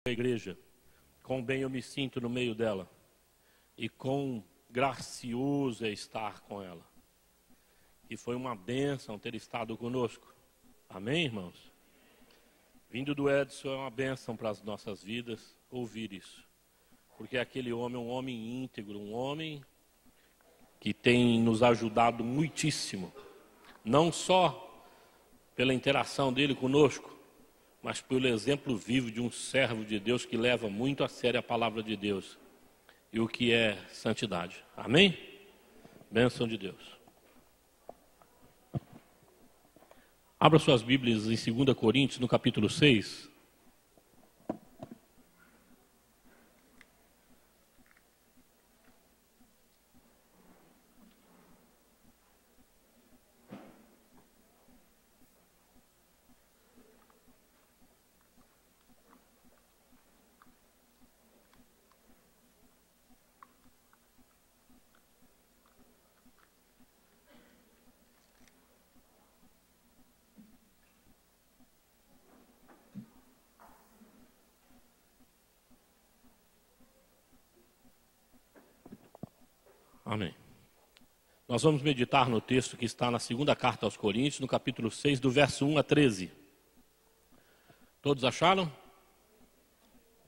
a igreja, quão bem eu me sinto no meio dela e quão gracioso é estar com ela. E foi uma bênção ter estado conosco. Amém, irmãos? Vindo do Edson é uma bênção para as nossas vidas ouvir isso. Porque aquele homem é um homem íntegro, um homem que tem nos ajudado muitíssimo. Não só pela interação dele conosco, mas pelo exemplo vivo de um servo de Deus que leva muito a sério a palavra de Deus e o que é santidade. Amém? Bênção de Deus. Abra suas Bíblias em 2 Coríntios, no capítulo 6. Amém. Nós vamos meditar no texto que está na segunda carta aos Coríntios, no capítulo 6, do verso 1 a 13. Todos acharam?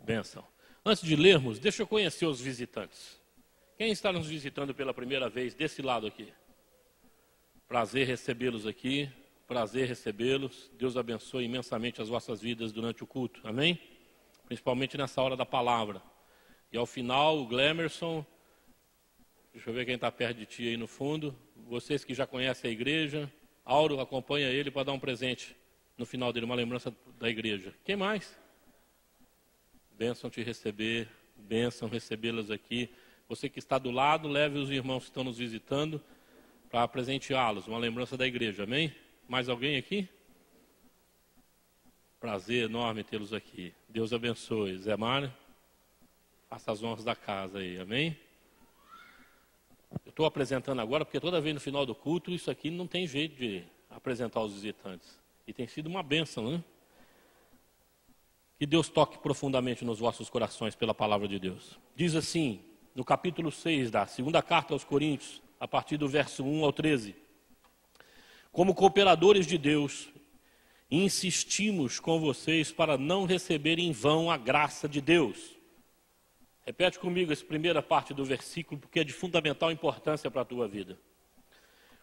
Bênção. Antes de lermos, deixa eu conhecer os visitantes. Quem está nos visitando pela primeira vez desse lado aqui? Prazer recebê-los aqui, prazer recebê-los. Deus abençoe imensamente as vossas vidas durante o culto, amém? Principalmente nessa hora da palavra. E ao final, o Glemerson... Deixa eu ver quem está perto de ti aí no fundo. Vocês que já conhecem a igreja. Auro, acompanha ele para dar um presente no final dele, uma lembrança da igreja. Quem mais? Bênção te receber, bênção recebê-las aqui. Você que está do lado, leve os irmãos que estão nos visitando para presenteá-los, uma lembrança da igreja, amém? Mais alguém aqui? Prazer enorme tê-los aqui. Deus abençoe. Zé Mário, faça as honras da casa aí, amém? Eu estou apresentando agora, porque toda vez no final do culto, isso aqui não tem jeito de apresentar os visitantes. E tem sido uma bênção, né? Que Deus toque profundamente nos vossos corações pela palavra de Deus. Diz assim, no capítulo 6 da segunda carta aos Coríntios, a partir do verso 1 ao 13. Como cooperadores de Deus, insistimos com vocês para não receberem em vão a graça de Deus. Repete comigo essa primeira parte do versículo, porque é de fundamental importância para a tua vida.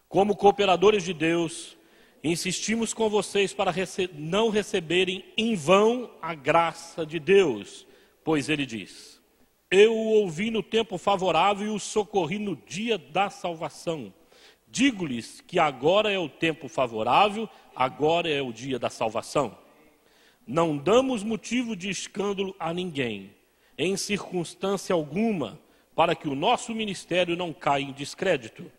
Como cooperadores de Deus, insistimos com vocês para não receberem em vão a graça de Deus, pois ele diz, eu o ouvi no tempo favorável e o socorri no dia da salvação. Digo-lhes que agora é o tempo favorável, agora é o dia da salvação. Não damos motivo de escândalo a ninguém, em circunstância alguma, para que o nosso ministério não caia em descrédito.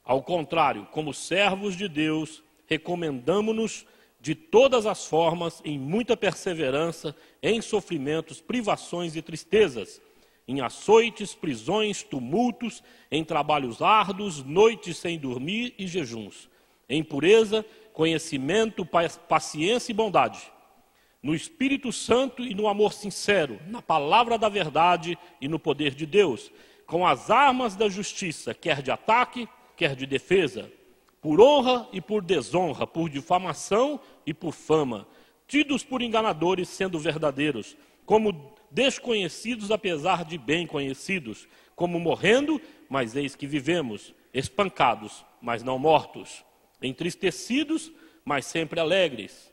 Ao contrário, como servos de Deus, recomendamo-nos de todas as formas, em muita perseverança, em sofrimentos, privações e tristezas, em açoites, prisões, tumultos, em trabalhos árduos, noites sem dormir e jejuns, em pureza, conhecimento, paciência e bondade, no Espírito Santo e no amor sincero, na palavra da verdade e no poder de Deus, com as armas da justiça, quer de ataque, quer de defesa, por honra e por desonra, por difamação e por fama, tidos por enganadores sendo verdadeiros, como desconhecidos apesar de bem conhecidos, como morrendo, mas eis que vivemos, espancados, mas não mortos, entristecidos, mas sempre alegres,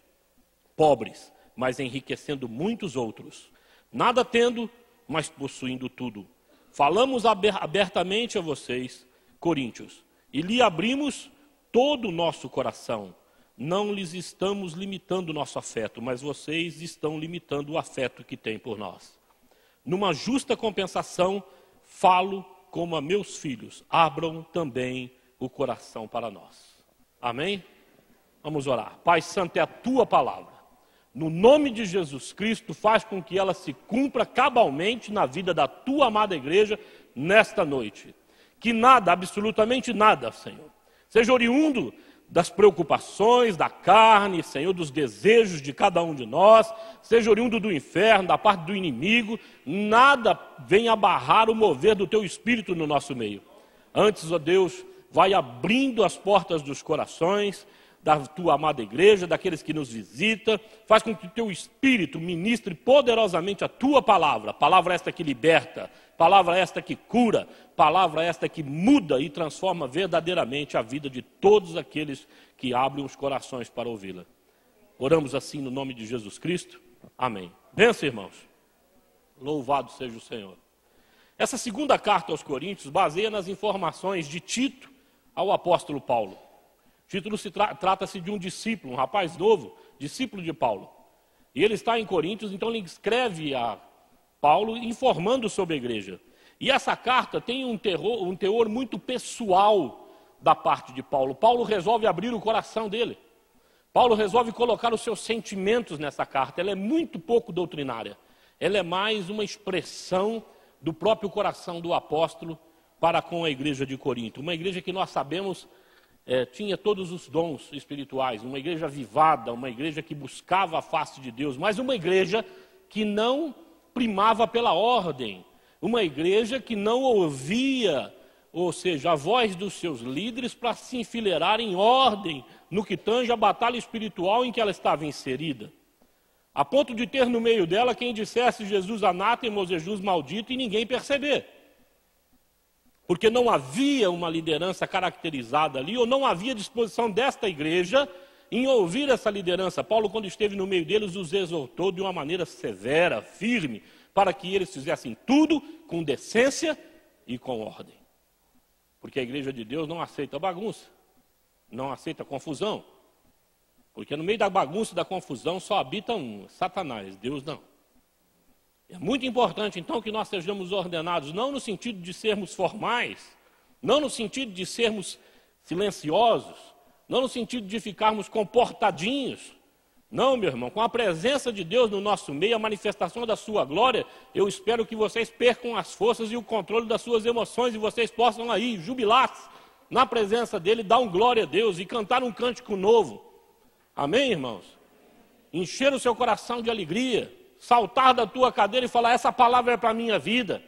pobres, mas enriquecendo muitos outros, nada tendo, mas possuindo tudo. Falamos abertamente a vocês, coríntios, e lhe abrimos todo o nosso coração. Não lhes estamos limitando o nosso afeto, mas vocês estão limitando o afeto que têm por nós. Numa justa compensação, falo como a meus filhos, abram também o coração para nós. Amém? Vamos orar. Pai Santo, é a tua palavra. No nome de Jesus Cristo, faz com que ela se cumpra cabalmente na vida da tua amada igreja nesta noite. Que nada, absolutamente nada, Senhor, seja oriundo das preocupações, da carne, Senhor, dos desejos de cada um de nós, seja oriundo do inferno, da parte do inimigo, nada venha abarrar o mover do teu Espírito no nosso meio. Antes, ó Deus, vai abrindo as portas dos corações, da tua amada igreja, daqueles que nos visitam, faz com que o teu Espírito ministre poderosamente a tua palavra esta que liberta, palavra esta que cura, palavra esta que muda e transforma verdadeiramente a vida de todos aqueles que abrem os corações para ouvi-la. Oramos assim no nome de Jesus Cristo. Amém. Vença, irmãos. Louvado seja o Senhor. Essa segunda carta aos Coríntios baseia nas informações de Tito ao apóstolo Paulo. Tito trata-se de um discípulo, um rapaz novo, discípulo de Paulo. E ele está em Coríntios, então ele escreve a Paulo informando sobre a igreja. E essa carta tem um teor muito pessoal da parte de Paulo. Paulo resolve abrir o coração dele. Paulo resolve colocar os seus sentimentos nessa carta. Ela é muito pouco doutrinária. Ela é mais uma expressão do próprio coração do apóstolo para com a igreja de Corinto. Uma igreja que nós sabemos tinha todos os dons espirituais, uma igreja avivada, uma igreja que buscava a face de Deus, mas uma igreja que não primava pela ordem, uma igreja que não ouvia, ou seja, a voz dos seus líderes para se enfileirar em ordem no que tange a batalha espiritual em que ela estava inserida. A ponto de ter no meio dela quem dissesse Jesus anátema ou Jesus maldito e ninguém perceber. Porque não havia uma liderança caracterizada ali, ou não havia disposição desta igreja em ouvir essa liderança. Paulo, quando esteve no meio deles, os exortou de uma maneira severa, firme, para que eles fizessem tudo com decência e com ordem. Porque a igreja de Deus não aceita bagunça, não aceita confusão. Porque no meio da bagunça e da confusão só habita Satanás, Deus não. É muito importante, então, que nós sejamos ordenados, não no sentido de sermos formais, não no sentido de sermos silenciosos, não no sentido de ficarmos comportadinhos. Não, meu irmão, com a presença de Deus no nosso meio, a manifestação da sua glória, eu espero que vocês percam as forças e o controle das suas emoções e vocês possam aí jubilar-se na presença dele, dar um glória a Deus e cantar um cântico novo. Amém, irmãos? Encher o seu coração de alegria, saltar da tua cadeira e falar, essa palavra é para a minha vida.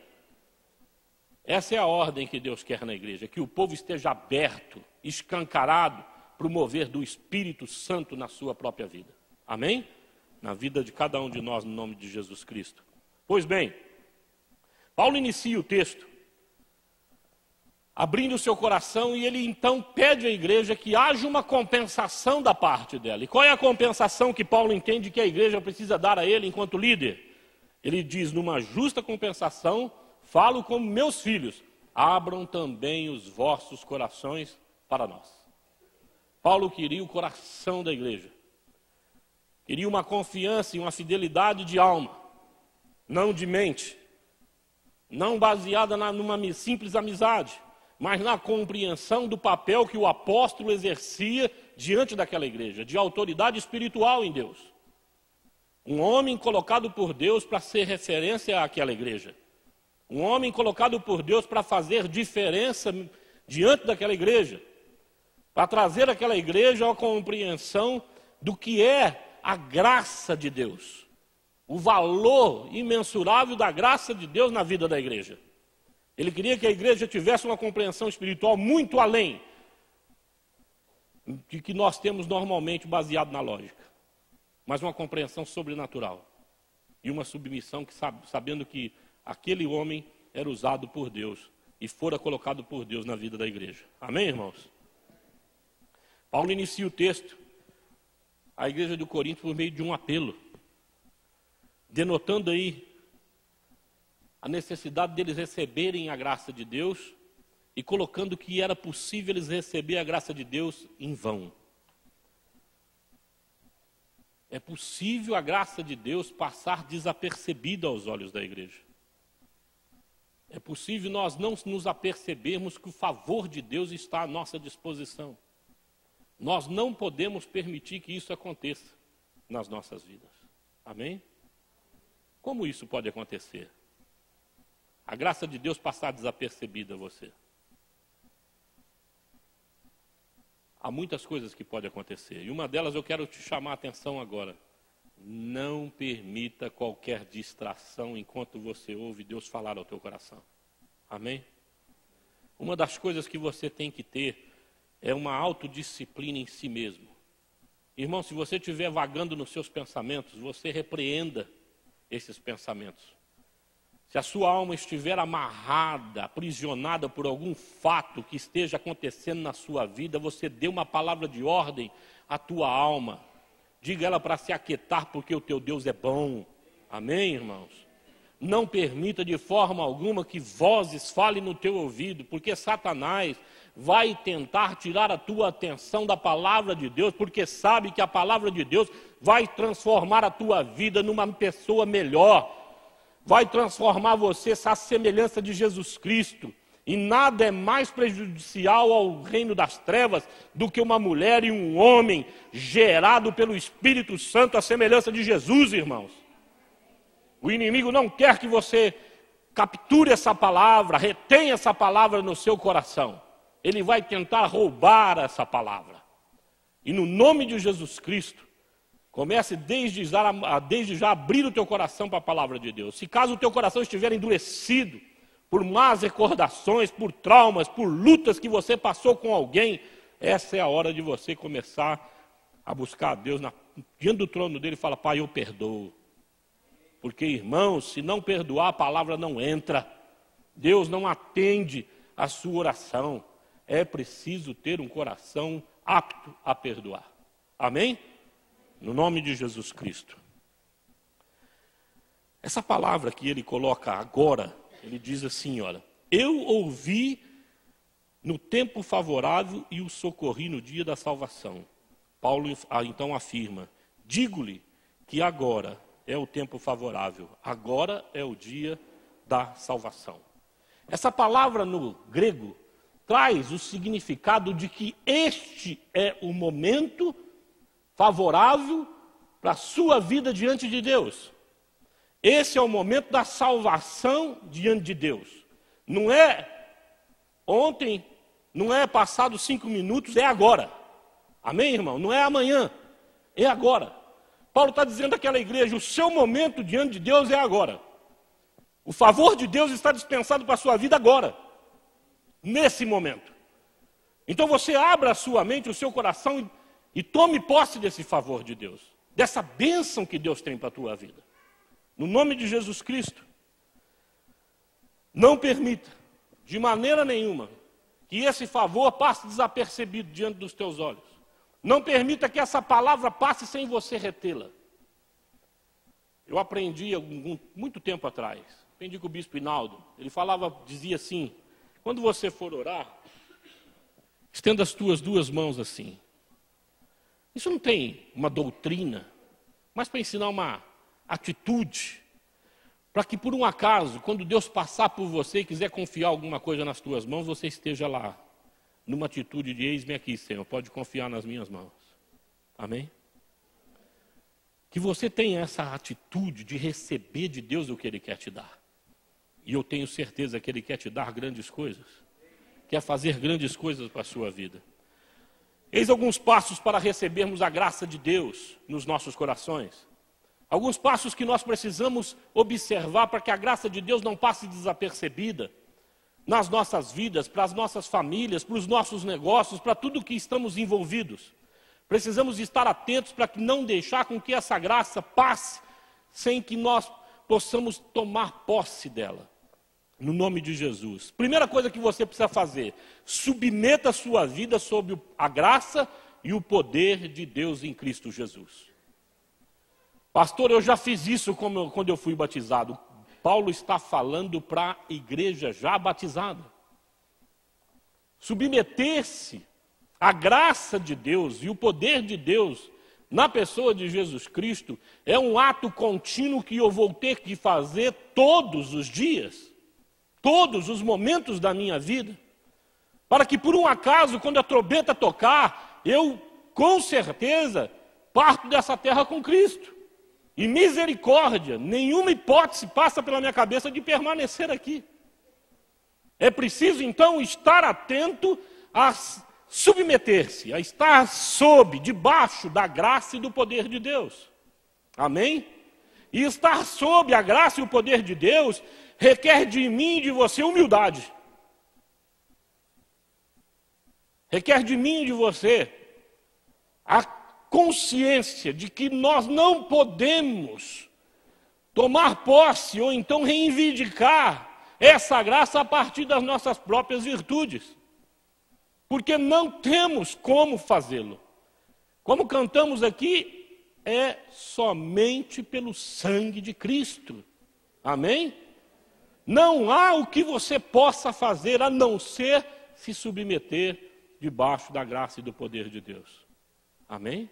Essa é a ordem que Deus quer na igreja, que o povo esteja aberto, escancarado para o mover do Espírito Santo na sua própria vida. Amém? Na vida de cada um de nós, no nome de Jesus Cristo. Pois bem, Paulo inicia o texto, abrindo o seu coração, e ele então pede à igreja que haja uma compensação da parte dela. E qual é a compensação que Paulo entende que a igreja precisa dar a ele enquanto líder? Ele diz, numa justa compensação, falo como meus filhos, abram também os vossos corações para nós. Paulo queria o coração da igreja. Queria uma confiança e uma fidelidade de alma, não de mente. Não baseada numa simples amizade, mas na compreensão do papel que o apóstolo exercia diante daquela igreja, de autoridade espiritual em Deus. Um homem colocado por Deus para ser referência àquela igreja. Um homem colocado por Deus para fazer diferença diante daquela igreja. Para trazer àquela igreja a compreensão do que é a graça de Deus. O valor imensurável da graça de Deus na vida da igreja. Ele queria que a igreja tivesse uma compreensão espiritual muito além de que nós temos normalmente baseado na lógica, mas uma compreensão sobrenatural e uma submissão que sabendo que aquele homem era usado por Deus e fora colocado por Deus na vida da igreja. Amém, irmãos? Paulo inicia o texto, a igreja de Corinto, por meio de um apelo, denotando aí a necessidade deles receberem a graça de Deus e colocando que era possível eles receber a graça de Deus em vão. É possível a graça de Deus passar desapercebida aos olhos da igreja. É possível nós não nos apercebermos que o favor de Deus está à nossa disposição. Nós não podemos permitir que isso aconteça nas nossas vidas. Amém? Como isso pode acontecer? A graça de Deus passar desapercebida a você. há muitas coisas que podem acontecer. E uma delas eu quero te chamar a atenção agora. Não permita qualquer distração enquanto você ouve Deus falar ao teu coração. Amém? Uma das coisas que você tem que ter é uma autodisciplina em si mesmo. Irmão, se você estiver vagando nos seus pensamentos, você repreenda esses pensamentos. Se a sua alma estiver amarrada, aprisionada por algum fato que esteja acontecendo na sua vida, você dê uma palavra de ordem à tua alma. Diga ela para se aquietar, porque o teu Deus é bom. Amém, irmãos? Não permita de forma alguma que vozes falem no teu ouvido, porque Satanás vai tentar tirar a tua atenção da palavra de Deus, porque sabe que a palavra de Deus vai transformar a tua vida numa pessoa melhor. Vai transformar você à semelhança de Jesus Cristo. E nada é mais prejudicial ao reino das trevas do que uma mulher e um homem gerado pelo Espírito Santo à semelhança de Jesus, irmãos. O inimigo não quer que você capture essa palavra, retenha essa palavra no seu coração. Ele vai tentar roubar essa palavra. E no nome de Jesus Cristo, comece desde já a abrir o teu coração para a palavra de Deus. Se caso o teu coração estiver endurecido por más recordações, por traumas, por lutas que você passou com alguém, essa é a hora de você começar a buscar a Deus diante do trono dele e falar: Pai, eu perdoo. Porque, irmãos, se não perdoar, a palavra não entra. Deus não atende a sua oração. É preciso ter um coração apto a perdoar. Amém? No nome de Jesus Cristo. Essa palavra que ele coloca agora, ele diz assim, olha: eu ouvi no tempo favorável e o socorri no dia da salvação. Paulo então afirma: digo-lhe que agora é o tempo favorável, agora é o dia da salvação. Essa palavra no grego traz o significado de que este é o momento favorável para a sua vida diante de Deus. Esse é o momento da salvação diante de Deus. Não é ontem, não é passado 5 minutos, é agora. Amém, irmão? Não é amanhã, é agora. Paulo está dizendo àquela igreja: o seu momento diante de Deus é agora. O favor de Deus está dispensado para a sua vida agora, nesse momento. Então você abra a sua mente, o seu coração e tome posse desse favor de Deus, dessa bênção que Deus tem para a tua vida. No nome de Jesus Cristo, não permita, de maneira nenhuma, que esse favor passe desapercebido diante dos teus olhos. Não permita que essa palavra passe sem você retê-la. Eu aprendi muito tempo atrás, aprendi com o bispo Hinaldo. Ele dizia assim: quando você for orar, estenda as tuas 2 mãos assim. Isso não tem uma doutrina, mas para ensinar uma atitude, para que por um acaso, quando Deus passar por você e quiser confiar alguma coisa nas tuas mãos, você esteja lá, numa atitude de: eis-me aqui, Senhor, pode confiar nas minhas mãos. Amém? Que você tenha essa atitude de receber de Deus o que Ele quer te dar. E eu tenho certeza que Ele quer te dar grandes coisas, quer fazer grandes coisas para a sua vida. Eis alguns passos para recebermos a graça de Deus nos nossos corações. Alguns passos que nós precisamos observar para que a graça de Deus não passe desapercebida nas nossas vidas, para as nossas famílias, para os nossos negócios, para tudo que estamos envolvidos. Precisamos estar atentos para não deixar com que essa graça passe sem que nós possamos tomar posse dela. No nome de Jesus. Primeira coisa que você precisa fazer: submeta a sua vida sob a graça e o poder de Deus em Cristo Jesus. Pastor, eu já fiz isso quando eu fui batizado. Paulo está falando para a igreja já batizada. Submeter-se à graça de Deus e o poder de Deus na pessoa de Jesus Cristo é um ato contínuo que eu vou ter que fazer todos os dias, todos os momentos da minha vida, para que por um acaso, quando a trombeta tocar, eu com certeza parto dessa terra com Cristo. E misericórdia, nenhuma hipótese passa pela minha cabeça de permanecer aqui. É preciso então estar atento às submeter-se, a estar debaixo da graça e do poder de Deus. Amém? E estar sob a graça e o poder de Deus requer de mim e de você humildade. Requer de mim e de você a consciência de que nós não podemos tomar posse ou então reivindicar essa graça a partir das nossas próprias virtudes. Porque não temos como fazê-lo. Como cantamos aqui, é somente pelo sangue de Cristo. Amém? Não há o que você possa fazer a não ser se submeter debaixo da graça e do poder de Deus. Amém?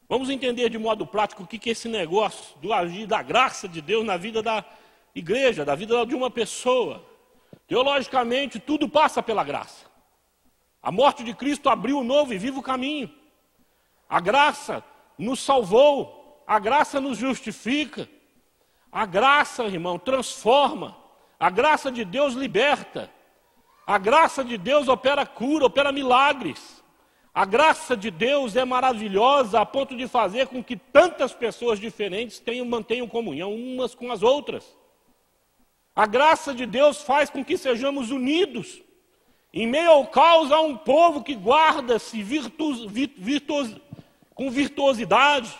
Vamos entender de modo prático o que é esse negócio do agir da graça de Deus na vida da igreja, da vida de uma pessoa. Teologicamente, tudo passa pela graça. A morte de Cristo abriu um novo e vivo caminho. A graça nos salvou, a graça nos justifica. A graça, irmão, transforma. A graça de Deus liberta. A graça de Deus opera cura, opera milagres. A graça de Deus é maravilhosa a ponto de fazer com que tantas pessoas diferentes mantenham comunhão umas com as outras. A graça de Deus faz com que sejamos unidos. Em meio ao caos há um povo que guarda-se com virtuosidade,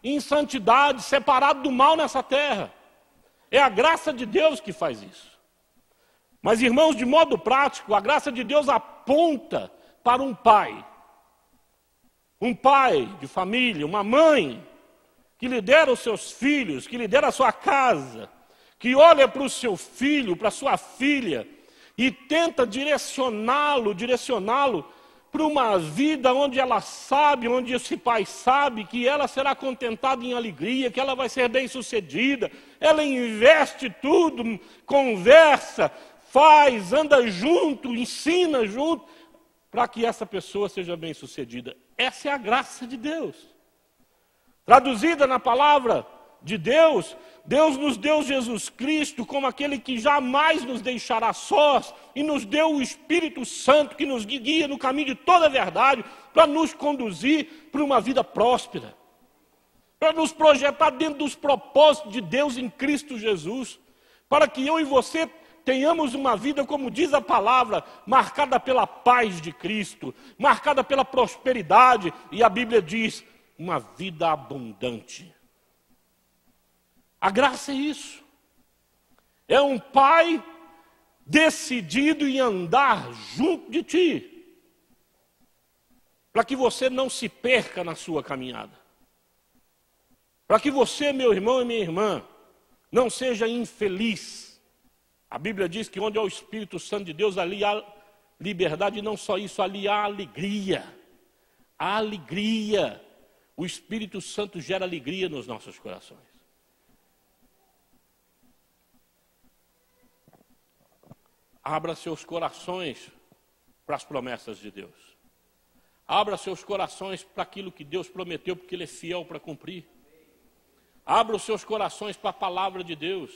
em santidade, separado do mal nessa terra. É a graça de Deus que faz isso. Mas, irmãos, de modo prático, a graça de Deus aponta para um pai de família, uma mãe, que lidera os seus filhos, que lidera a sua casa, que olha para o seu filho, para a sua filha, e tenta direcioná-lo para uma vida onde ela sabe, onde esse pai sabe que ela será contentada em alegria, que ela vai ser bem-sucedida. Ela investe tudo, conversa, faz, anda junto, ensina junto, para que essa pessoa seja bem-sucedida. Essa é a graça de Deus. Traduzida na palavra de Deus, Deus nos deu Jesus Cristo como aquele que jamais nos deixará sós e nos deu o Espírito Santo que nos guia no caminho de toda a verdade para nos conduzir para uma vida próspera, para nos projetar dentro dos propósitos de Deus em Cristo Jesus, para que eu e você tenhamos uma vida, como diz a palavra, marcada pela paz de Cristo, marcada pela prosperidade, e a Bíblia diz, uma vida abundante. A graça é isso. É um pai decidido em andar junto de ti, para que você não se perca na sua caminhada. Para que você, meu irmão e minha irmã, não seja infeliz. A Bíblia diz que onde há o Espírito Santo de Deus, ali há liberdade, e não só isso, ali há alegria. Há alegria. O Espírito Santo gera alegria nos nossos corações. Abra seus corações para as promessas de Deus. Abra seus corações para aquilo que Deus prometeu, porque Ele é fiel para cumprir. Abra os seus corações para a palavra de Deus.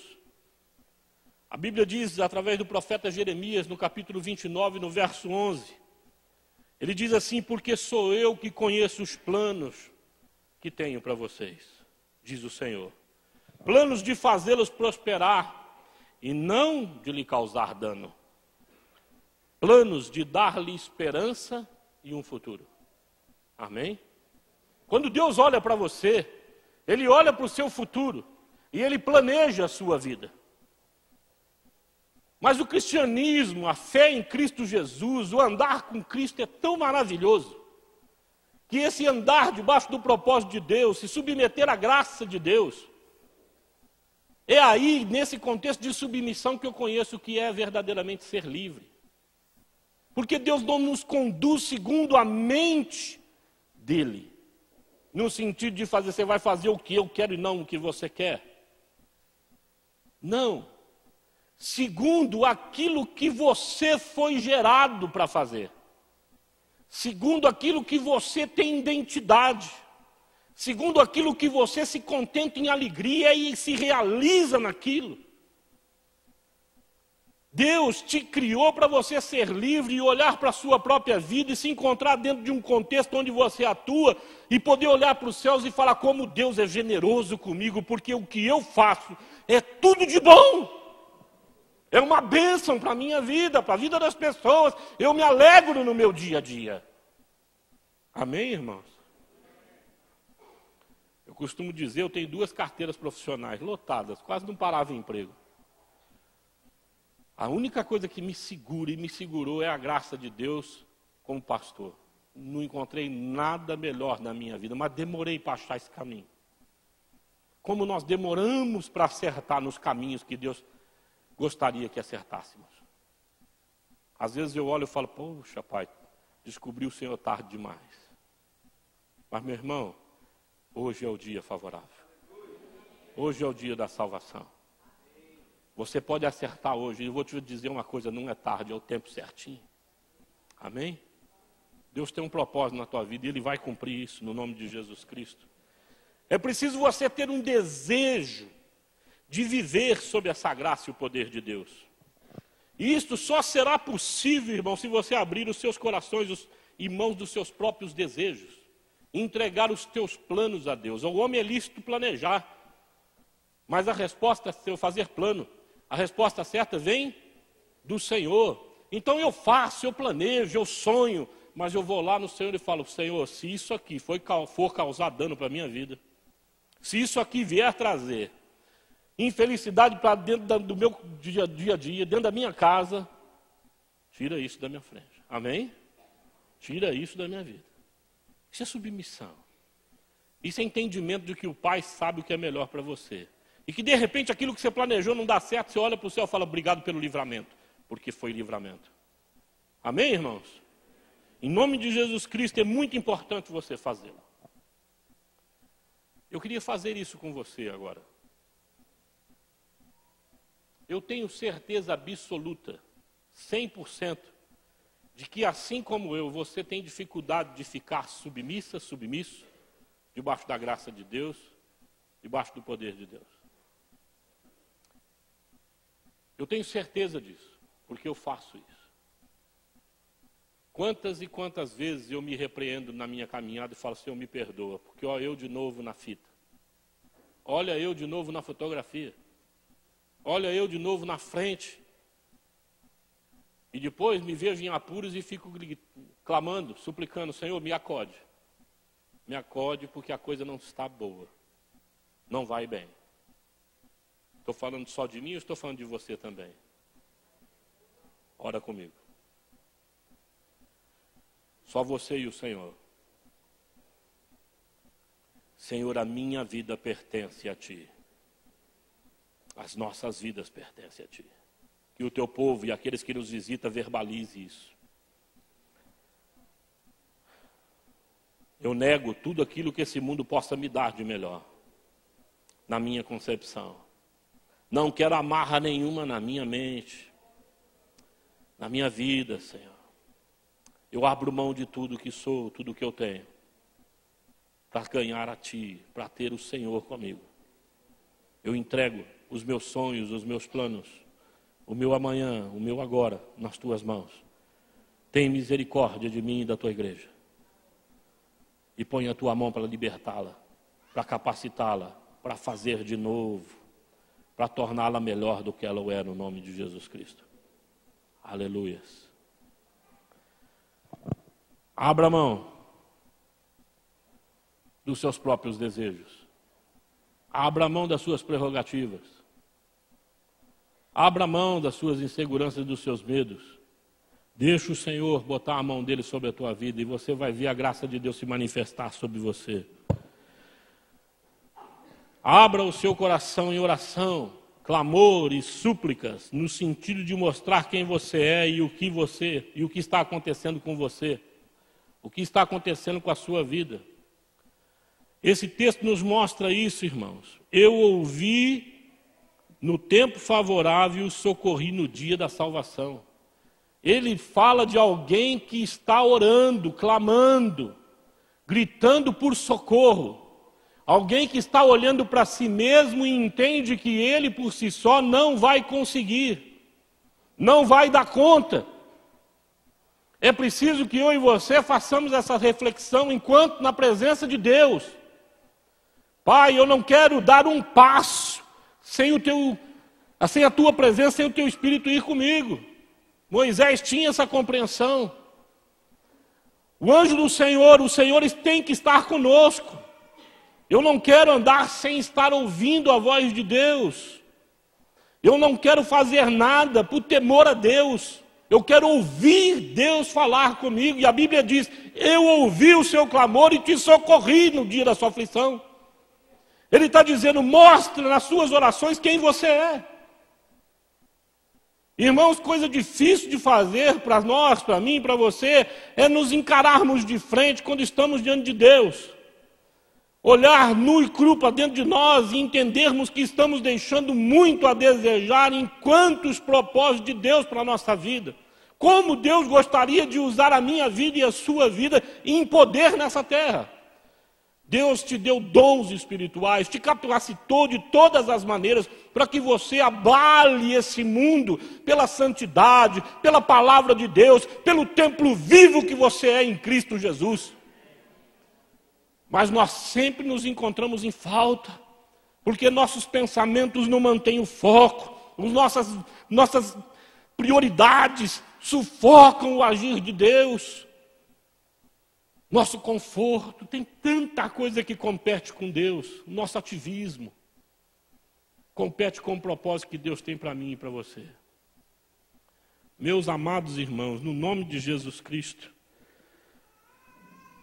A Bíblia diz, através do profeta Jeremias, no capítulo 29, no verso 11, ele diz assim, porque sou eu que conheço os planos que tenho para vocês, diz o Senhor. Planos de fazê-los prosperar e não de lhe causar dano. Planos de dar-lhe esperança e um futuro. Amém? Quando Deus olha para você, Ele olha para o seu futuro e Ele planeja a sua vida. Mas o cristianismo, a fé em Cristo Jesus, o andar com Cristo é tão maravilhoso, que esse andar debaixo do propósito de Deus, se submeter à graça de Deus, é aí, nesse contexto de submissão, que eu conheço o que é verdadeiramente ser livre. Porque Deus não nos conduz segundo a mente dEle, no sentido de fazer, você vai fazer o que eu quero e não o que você quer. Não. Segundo aquilo que você foi gerado para fazer. Segundo aquilo que você tem identidade. Segundo aquilo que você se contenta em alegria e se realiza naquilo. Deus te criou para você ser livre e olhar para a sua própria vida e se encontrar dentro de um contexto onde você atua e poder olhar para os céus e falar como Deus é generoso comigo, porque o que eu faço é tudo de bom. É uma bênção para a minha vida, para a vida das pessoas. Eu me alegro no meu dia a dia. Amém, irmãos? Eu costumo dizer, eu tenho 2 carteiras profissionais lotadas, quase não parava em emprego. A única coisa que me segura e me segurou é a graça de Deus como pastor. Não encontrei nada melhor na minha vida, mas demorei para achar esse caminho. Como nós demoramos para acertar nos caminhos que Deus gostaria que acertássemos. Às vezes eu olho e falo, poxa, pai, descobri o Senhor tarde demais. Mas, meu irmão, hoje é o dia favorável. Hoje é o dia da salvação. Você pode acertar hoje. E eu vou te dizer uma coisa, não é tarde, é o tempo certinho. Amém? Deus tem um propósito na tua vida e Ele vai cumprir isso no nome de Jesus Cristo. É preciso você ter um desejo de viver sob essa graça e o poder de Deus. E isto só será possível, irmão, se você abrir os seus corações e mãos dos seus próprios desejos. Entregar os teus planos a Deus. Ao homem é lícito planejar. Mas a resposta é eu fazer plano. A resposta certa vem do Senhor. Então eu faço, eu planejo, eu sonho, mas eu vou lá no Senhor e falo, Senhor, se isso aqui for causar dano para a minha vida, se isso aqui vier trazer infelicidade para dentro do meu dia a dia, dentro da minha casa, tira isso da minha frente. Amém? Tira isso da minha vida. Isso é submissão. Isso é entendimento de que o Pai sabe o que é melhor para você. E que de repente aquilo que você planejou não dá certo, você olha para o céu e fala, obrigado pelo livramento, porque foi livramento. Amém, irmãos? Em nome de Jesus Cristo é muito importante você fazê-lo. Eu queria fazer isso com você agora. Eu tenho certeza absoluta, 100%, de que assim como eu, você tem dificuldade de ficar submisso, debaixo da graça de Deus, debaixo do poder de Deus. Eu tenho certeza disso, porque eu faço isso. Quantas e quantas vezes eu me repreendo na minha caminhada e falo, Senhor, me perdoa, porque olha eu de novo na fita. Olha eu de novo na fotografia. Olha eu de novo na frente. E depois me vejo em apuros e fico clamando, suplicando, Senhor, me acode. Me acode porque a coisa não está boa. Não vai bem. Estou falando só de mim ou estou falando de você também? Ora comigo. Só você e o Senhor. Senhor, a minha vida pertence a Ti. As nossas vidas pertencem a Ti. Que o Teu povo e aqueles que nos visitam verbalize isso. Eu nego tudo aquilo que esse mundo possa me dar de melhor. Na minha concepção. Não quero amarra nenhuma na minha mente. Na minha vida, Senhor. Eu abro mão de tudo que sou, tudo que eu tenho. Para ganhar a Ti, para ter o Senhor comigo. Eu entrego os meus sonhos, os meus planos, o meu amanhã, o meu agora, nas Tuas mãos. Tem misericórdia de mim e da Tua igreja. E põe a Tua mão para libertá-la, para capacitá-la, para fazer de novo, para torná-la melhor do que ela é no nome de Jesus Cristo. Aleluias. Abra mão dos seus próprios desejos. Abra mão das suas prerrogativas. Abra mão das suas inseguranças e dos seus medos. Deixa o Senhor botar a mão dele sobre a tua vida e você vai ver a graça de Deus se manifestar sobre você. Abra o seu coração em oração, clamor e súplicas, no sentido de mostrar quem você é e o que está acontecendo com você, o que está acontecendo com a sua vida. Esse texto nos mostra isso, irmãos. Eu ouvi no tempo favorável e socorri no dia da salvação. Ele fala de alguém que está orando, clamando, gritando por socorro. Alguém que está olhando para si mesmo e entende que ele por si só não vai conseguir. não vai dar conta. É preciso que eu e você façamos essa reflexão enquanto na presença de Deus. Pai, eu não quero dar um passo sem a tua presença, sem o teu Espírito ir comigo. Moisés tinha essa compreensão. O anjo do Senhor, os senhores têm que estar conosco. Eu não quero andar sem estar ouvindo a voz de Deus. Eu não quero fazer nada por temor a Deus. Eu quero ouvir Deus falar comigo. E a Bíblia diz, eu ouvi o seu clamor e te socorri no dia da sua aflição. Ele está dizendo, mostra nas suas orações quem você é. Irmãos, coisa difícil de fazer para nós, para mim, para você, é nos encararmos de frente quando estamos diante de Deus. Olhar nu e cru para dentro de nós e entendermos que estamos deixando muito a desejar enquanto os propósitos de Deus para a nossa vida. Como Deus gostaria de usar a minha vida e a sua vida em poder nessa terra. Deus te deu dons espirituais, te capacitou de todas as maneiras para que você abale esse mundo pela santidade, pela palavra de Deus, pelo templo vivo que você é em Cristo Jesus. Mas nós sempre nos encontramos em falta, porque nossos pensamentos não mantêm o foco, nossas prioridades sufocam o agir de Deus. Nosso conforto, tem tanta coisa que compete com Deus, nosso ativismo, compete com o propósito que Deus tem para mim e para você. Meus amados irmãos, no nome de Jesus Cristo,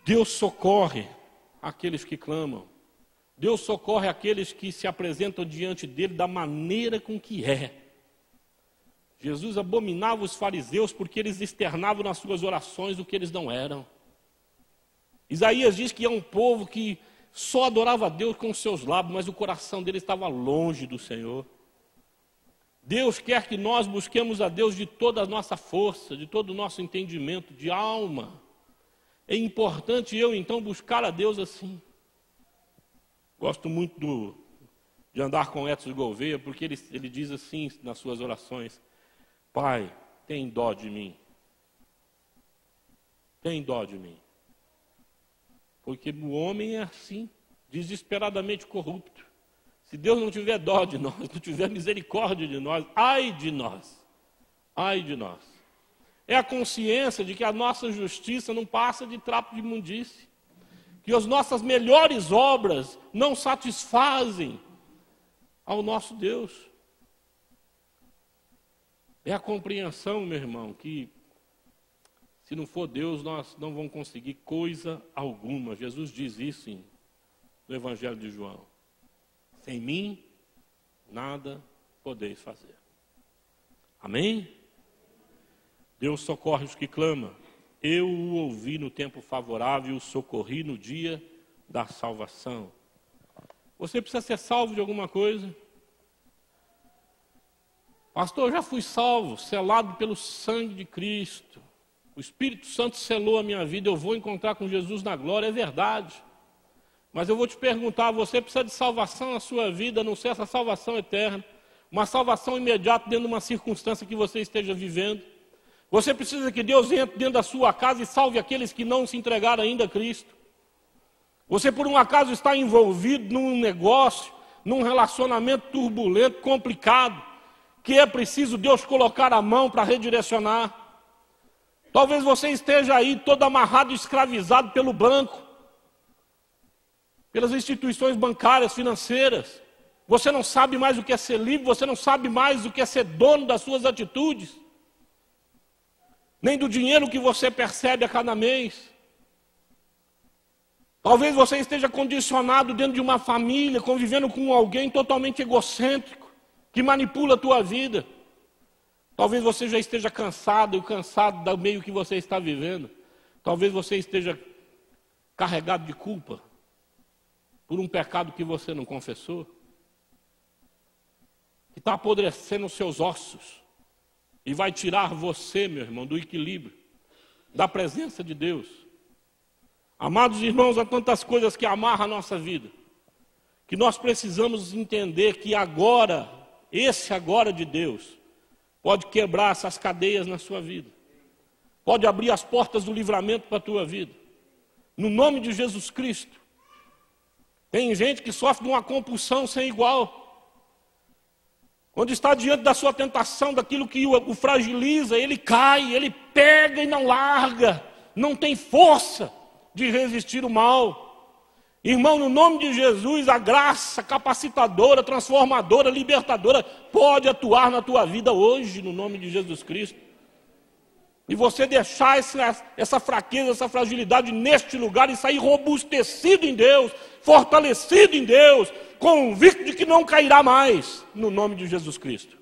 Deus socorre aqueles que clamam. Deus socorre aqueles que se apresentam diante dele da maneira com que é. Jesus abominava os fariseus porque eles externavam nas suas orações o que eles não eram. Isaías diz que é um povo que só adorava a Deus com os seus lábios, mas o coração dele estava longe do Senhor. Deus quer que nós busquemos a Deus de toda a nossa força, de todo o nosso entendimento, de alma. É importante eu, então, buscar a Deus assim. Gosto muito de andar com Edson Gouveia, porque ele diz assim nas suas orações, Pai, tem dó de mim. Tem dó de mim. Porque o homem é assim, desesperadamente corrupto. Se Deus não tiver dó de nós, não tiver misericórdia de nós, ai de nós. Ai de nós. É a consciência de que a nossa justiça não passa de trapo de imundície. Que as nossas melhores obras não satisfazem ao nosso Deus. É a compreensão, meu irmão, que se não for Deus, nós não vamos conseguir coisa alguma. Jesus diz isso no Evangelho de João. Sem mim, nada podeis fazer. Amém? Deus socorre os que clamam. Eu o ouvi no tempo favorável e o socorri no dia da salvação. Você precisa ser salvo de alguma coisa? Pastor, eu já fui salvo, selado pelo sangue de Cristo. O Espírito Santo selou a minha vida, eu vou encontrar com Jesus na glória, é verdade. Mas eu vou te perguntar, você precisa de salvação na sua vida, a não ser essa salvação eterna, uma salvação imediata dentro de uma circunstância que você esteja vivendo. Você precisa que Deus entre dentro da sua casa e salve aqueles que não se entregaram ainda a Cristo. Você por um acaso está envolvido num negócio, num relacionamento turbulento, complicado, que é preciso Deus colocar a mão para redirecionar. Talvez você esteja aí todo amarrado e escravizado pelo banco, pelas instituições bancárias, financeiras. Você não sabe mais o que é ser livre, você não sabe mais o que é ser dono das suas atitudes, nem do dinheiro que você percebe a cada mês. Talvez você esteja condicionado dentro de uma família, convivendo com alguém totalmente egocêntrico, que manipula a tua vida. Talvez você já esteja cansado do meio que você está vivendo. Talvez você esteja carregado de culpa por um pecado que você não confessou, que está apodrecendo os seus ossos e vai tirar você, meu irmão, do equilíbrio, da presença de Deus. Amados irmãos, há tantas coisas que amarram a nossa vida, que nós precisamos entender que agora, esse agora de Deus, pode quebrar essas cadeias na sua vida, pode abrir as portas do livramento para a tua vida, no nome de Jesus Cristo. Tem gente que sofre de uma compulsão sem igual, quando está diante da sua tentação, daquilo que o fragiliza, ele cai, ele pega e não larga, não tem força de resistir o mal. Irmão, no nome de Jesus, a graça capacitadora, transformadora, libertadora, pode atuar na tua vida hoje, no nome de Jesus Cristo. E você deixar essa fraqueza, essa fragilidade neste lugar e sair robustecido em Deus, fortalecido em Deus, convicto de que não cairá mais, no nome de Jesus Cristo.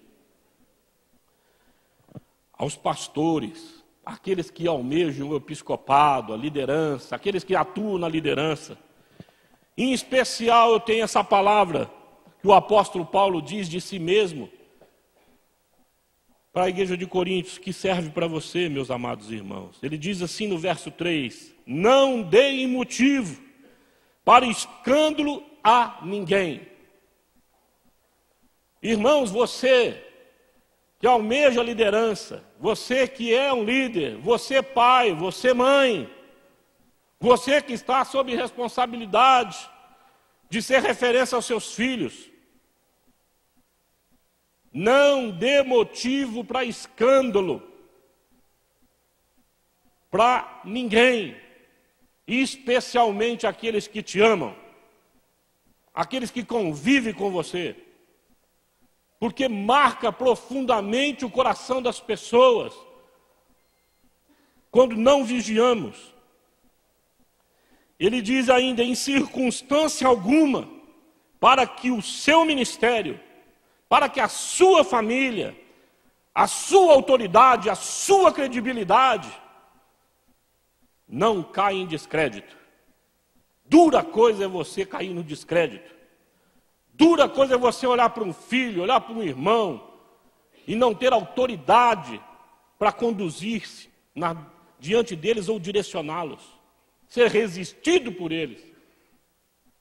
Aos pastores, aqueles que almejam o episcopado, a liderança, aqueles que atuam na liderança, em especial eu tenho essa palavra que o apóstolo Paulo diz de si mesmo, para a igreja de Coríntios, que serve para você, meus amados irmãos. Ele diz assim no verso 3, não deem motivo para escândalo a ninguém. Irmãos, você que almeja a liderança, você que é um líder, você pai, você mãe, você que está sob responsabilidade de ser referência aos seus filhos, não dê motivo para escândalo, para ninguém, especialmente aqueles que te amam, aqueles que convivem com você, porque marca profundamente o coração das pessoas quando não vigiamos. Ele diz ainda, em circunstância alguma, para que o seu ministério, para que a sua família, a sua autoridade, a sua credibilidade não caia em descrédito. Dura coisa é você cair no descrédito. Dura coisa é você olhar para um filho, olhar para um irmão e não ter autoridade para conduzir-se diante deles ou direcioná-los. Ser resistido por eles.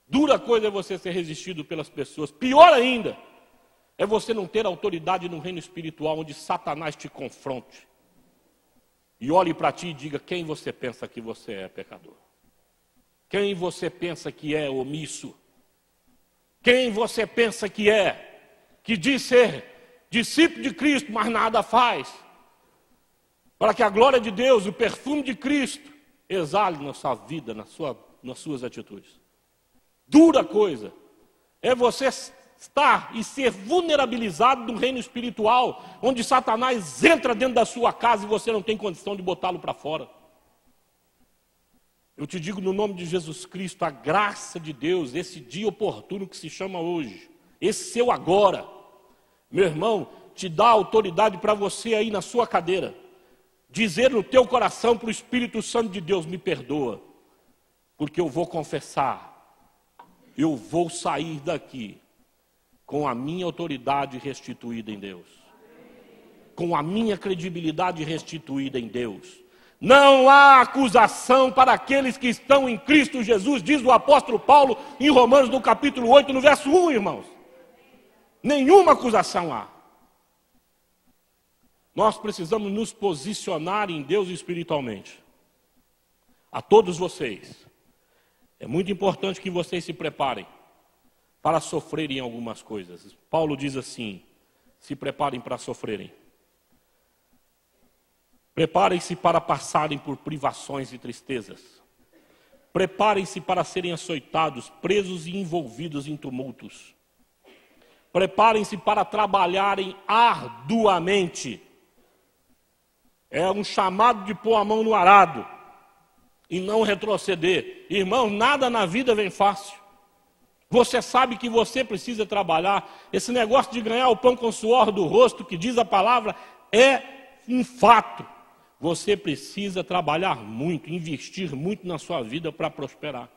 Dura coisa é você ser resistido pelas pessoas. Pior ainda é você não ter autoridade no reino espiritual, onde Satanás te confronte e olhe para ti e diga quem você pensa que você é, pecador. Quem você pensa que é omisso. Quem você pensa que diz ser discípulo de Cristo, mas nada faz. Para que a glória de Deus, o perfume de Cristo, exale na sua vida, nas suas atitudes. Dura coisa é você estar e ser vulnerabilizado no reino espiritual, onde Satanás entra dentro da sua casa e você não tem condição de botá-lo para fora. Eu te digo no nome de Jesus Cristo, a graça de Deus, esse dia oportuno que se chama hoje, esse seu agora, meu irmão, te dá autoridade para você aí na sua cadeira, dizer no teu coração para o Espírito Santo de Deus, me perdoa, porque eu vou confessar, eu vou sair daqui com a minha autoridade restituída em Deus, com a minha credibilidade restituída em Deus. Não há acusação para aqueles que estão em Cristo Jesus, diz o apóstolo Paulo em Romanos, no capítulo 8, no verso 1, irmãos. Nenhuma acusação há. Nós precisamos nos posicionar em Deus espiritualmente. A todos vocês, é muito importante que vocês se preparem para sofrerem algumas coisas. Paulo diz assim, se preparem para sofrerem. Preparem-se para passarem por privações e tristezas. Preparem-se para serem açoitados, presos e envolvidos em tumultos. Preparem-se para trabalharem arduamente. É um chamado de pôr a mão no arado e não retroceder. Irmão, nada na vida vem fácil. Você sabe que você precisa trabalhar. Esse negócio de ganhar o pão com o suor do rosto, que diz a palavra, é um fato. Você precisa trabalhar muito, investir muito na sua vida para prosperar.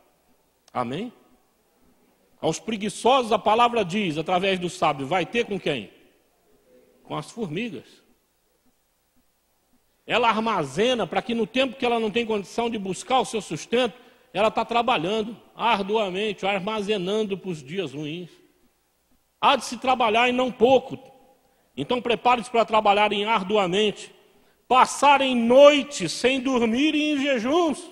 Amém? Aos preguiçosos a palavra diz, através do sábio, vai ter com quem? Com as formigas. Ela armazena para que no tempo que ela não tem condição de buscar o seu sustento, ela está trabalhando arduamente, armazenando para os dias ruins. Há de se trabalhar e não pouco. Então prepare-se para trabalharem arduamente, passarem noites sem dormir e em jejuns.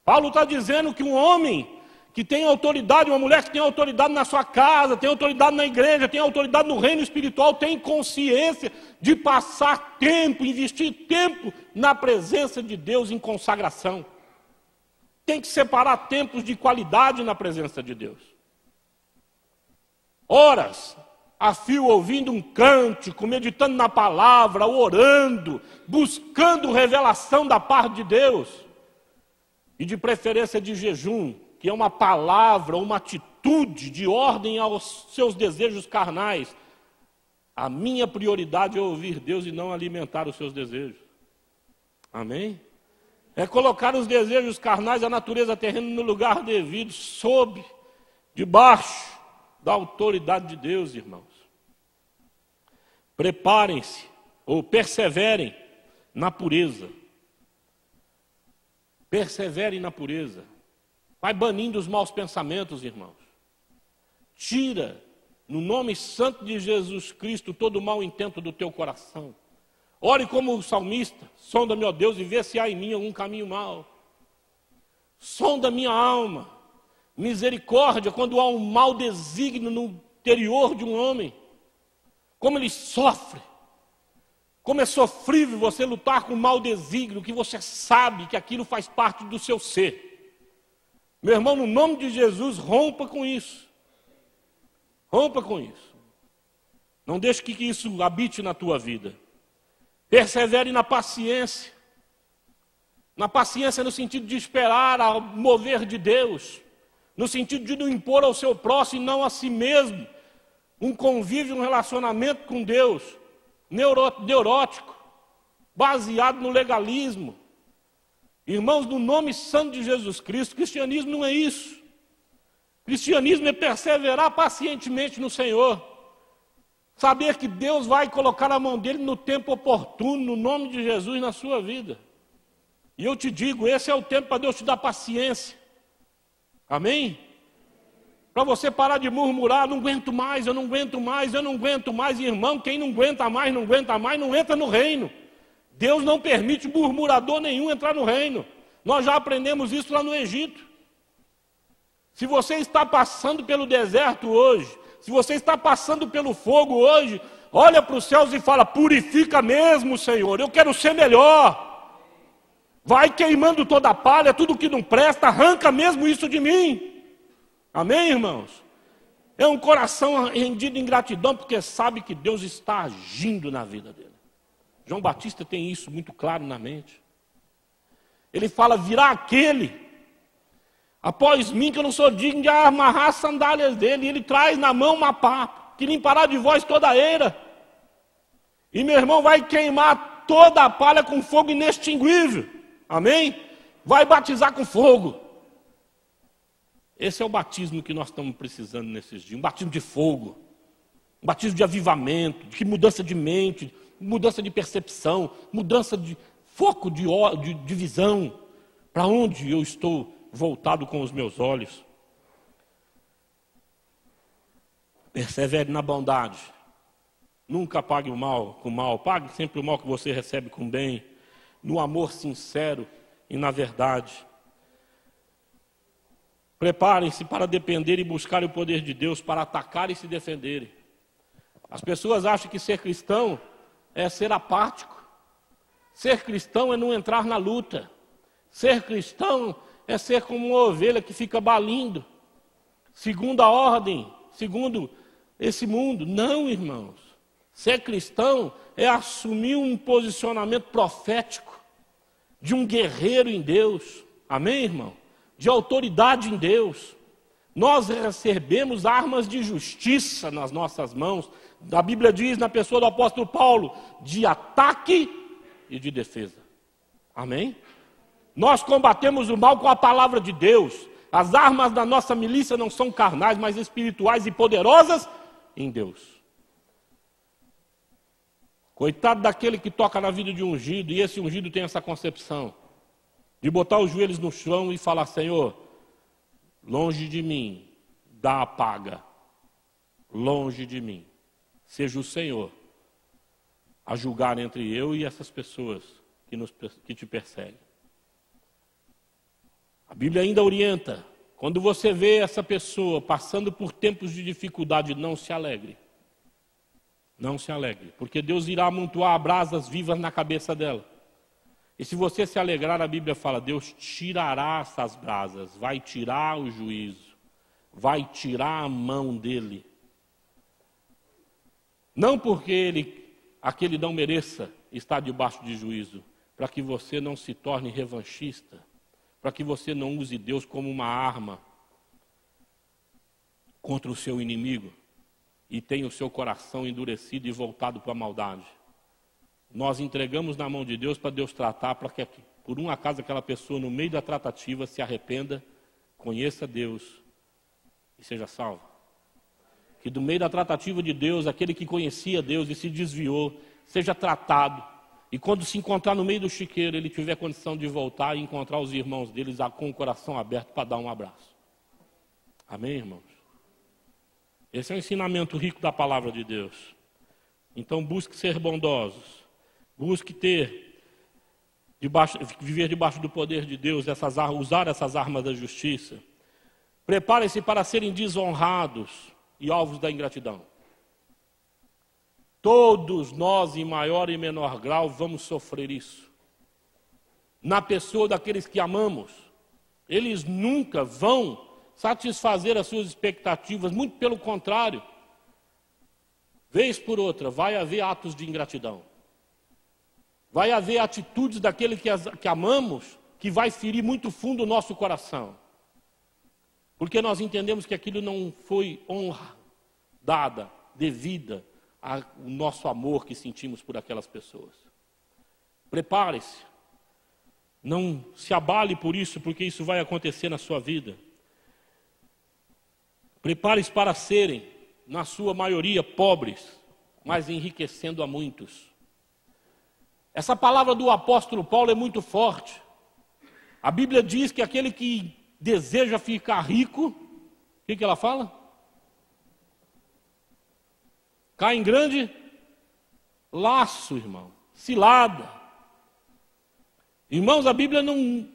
Paulo está dizendo que um homem que tem autoridade, uma mulher que tem autoridade na sua casa, tem autoridade na igreja, tem autoridade no reino espiritual, tem consciência de passar tempo, investir tempo na presença de Deus em consagração. Tem que separar tempos de qualidade na presença de Deus. Horas a fio ouvindo um cântico, meditando na palavra, orando, buscando revelação da parte de Deus. E de preferência de jejum, que é uma palavra, uma atitude de ordem aos seus desejos carnais. A minha prioridade é ouvir Deus e não alimentar os seus desejos. Amém? É colocar os desejos carnais, a natureza terrena no lugar devido, debaixo da autoridade de Deus, irmãos. Preparem-se, ou perseverem na pureza. Perseverem na pureza. Vai banindo os maus pensamentos, irmãos. Tira, no nome santo de Jesus Cristo, todo o mau intento do teu coração. Ore como o salmista, sonda-me, ó Deus, e vê se há em mim algum caminho mau. Sonda minha alma. Misericórdia quando há um mau desígnio no interior de um homem. Como ele sofre. Como é sofrível você lutar com um mau desígnio, que você sabe que aquilo faz parte do seu ser. Meu irmão, no nome de Jesus, rompa com isso. Rompa com isso. Não deixe que isso habite na tua vida. Persevere na paciência. Na paciência no sentido de esperar ao mover de Deus. No sentido de não impor ao seu próximo e não a si mesmo. Um convívio, um relacionamento com Deus. Neurótico. Baseado no legalismo. Irmãos, no nome santo de Jesus Cristo, cristianismo não é isso. Cristianismo é perseverar pacientemente no Senhor. Saber que Deus vai colocar a mão dele no tempo oportuno, no nome de Jesus, na sua vida. E eu te digo, esse é o tempo para Deus te dar paciência. Amém? Para você parar de murmurar, não aguento mais, eu não aguento mais, eu não aguento mais. Irmão, quem não aguenta mais, não entra no reino. Deus não permite murmurador nenhum entrar no reino. Nós já aprendemos isso lá no Egito. Se você está passando pelo deserto hoje, se você está passando pelo fogo hoje, olha para os céus e fala, purifica mesmo, Senhor, eu quero ser melhor. Vai queimando toda a palha, tudo que não presta, arranca mesmo isso de mim. Amém, irmãos? É um coração rendido em gratidão, porque sabe que Deus está agindo na vida dele. João Batista tem isso muito claro na mente. Ele fala, virá aquele, após mim, que eu não sou digno de amarrar as sandálias dele. E ele traz na mão uma pá, que limpará de vós toda a eira. E meu irmão vai queimar toda a palha com fogo inextinguível. Amém? Vai batizar com fogo. Esse é o batismo que nós estamos precisando nesses dias. Um batismo de fogo. Um batismo de avivamento, de mudança de mente, mudança de percepção, mudança de foco de visão. Para onde eu estou voltado com os meus olhos? Persevere na bondade. Nunca pague o mal com o mal. Pague sempre o mal que você recebe com bem. No amor sincero e na verdade. Preparem-se para depender e buscar o poder de Deus para atacar e se defenderem. As pessoas acham que ser cristão é ser apático. Ser cristão é não entrar na luta. Ser cristão é ser como uma ovelha que fica balindo, segundo a ordem, segundo esse mundo. Não, irmãos. Ser cristão é assumir um posicionamento profético de um guerreiro em Deus. Amém, irmão? De autoridade em Deus. Nós recebemos armas de justiça nas nossas mãos. A Bíblia diz, na pessoa do apóstolo Paulo, de ataque e de defesa. Amém? Nós combatemos o mal com a palavra de Deus. As armas da nossa milícia não são carnais, mas espirituais e poderosas em Deus. Coitado daquele que toca na vida de ungido, e esse ungido tem essa concepção de botar os joelhos no chão e falar, Senhor, longe de mim dá a paga, longe de mim, seja o Senhor a julgar entre eu e essas pessoas que te perseguem. A Bíblia ainda orienta, quando você vê essa pessoa passando por tempos de dificuldade, não se alegre. Não se alegre, porque Deus irá amontoar brasas vivas na cabeça dela. E se você se alegrar, a Bíblia fala, Deus tirará essas brasas, vai tirar o juízo, vai tirar a mão dele. Não porque aquele não mereça estar debaixo de juízo, para que você não se torne revanchista, para que você não use Deus como uma arma contra o seu inimigo e tenha o seu coração endurecido e voltado para a maldade. Nós entregamos na mão de Deus para Deus tratar, para que por um acaso aquela pessoa no meio da tratativa se arrependa, conheça Deus e seja salva. Que do meio da tratativa de Deus, aquele que conhecia Deus e se desviou, seja tratado. E quando se encontrar no meio do chiqueiro, ele tiver condição de voltar e encontrar os irmãos deles com o coração aberto para dar um abraço. Amém, irmãos? Esse é um ensinamento rico da palavra de Deus. Então busque ser bondosos. Busque viver debaixo do poder de Deus, usar essas armas da justiça. Prepare-se para serem desonrados e alvos da ingratidão. Todos nós, em maior e menor grau, vamos sofrer isso. Na pessoa daqueles que amamos, eles nunca vão satisfazer as suas expectativas, muito pelo contrário. Vez por outra, vai haver atos de ingratidão. Vai haver atitudes daquele que amamos, que vai ferir muito fundo o nosso coração. Porque nós entendemos que aquilo não foi honra dada, devida ao nosso amor que sentimos por aquelas pessoas. Prepare-se. Não se abale por isso, porque isso vai acontecer na sua vida. Prepare-se para serem, na sua maioria, pobres, mas enriquecendo a muitos. Essa palavra do apóstolo Paulo é muito forte. A Bíblia diz que aquele que deseja ficar rico, o que ela fala? Cai em grande laço, irmão, cilada. Irmãos, a Bíblia não,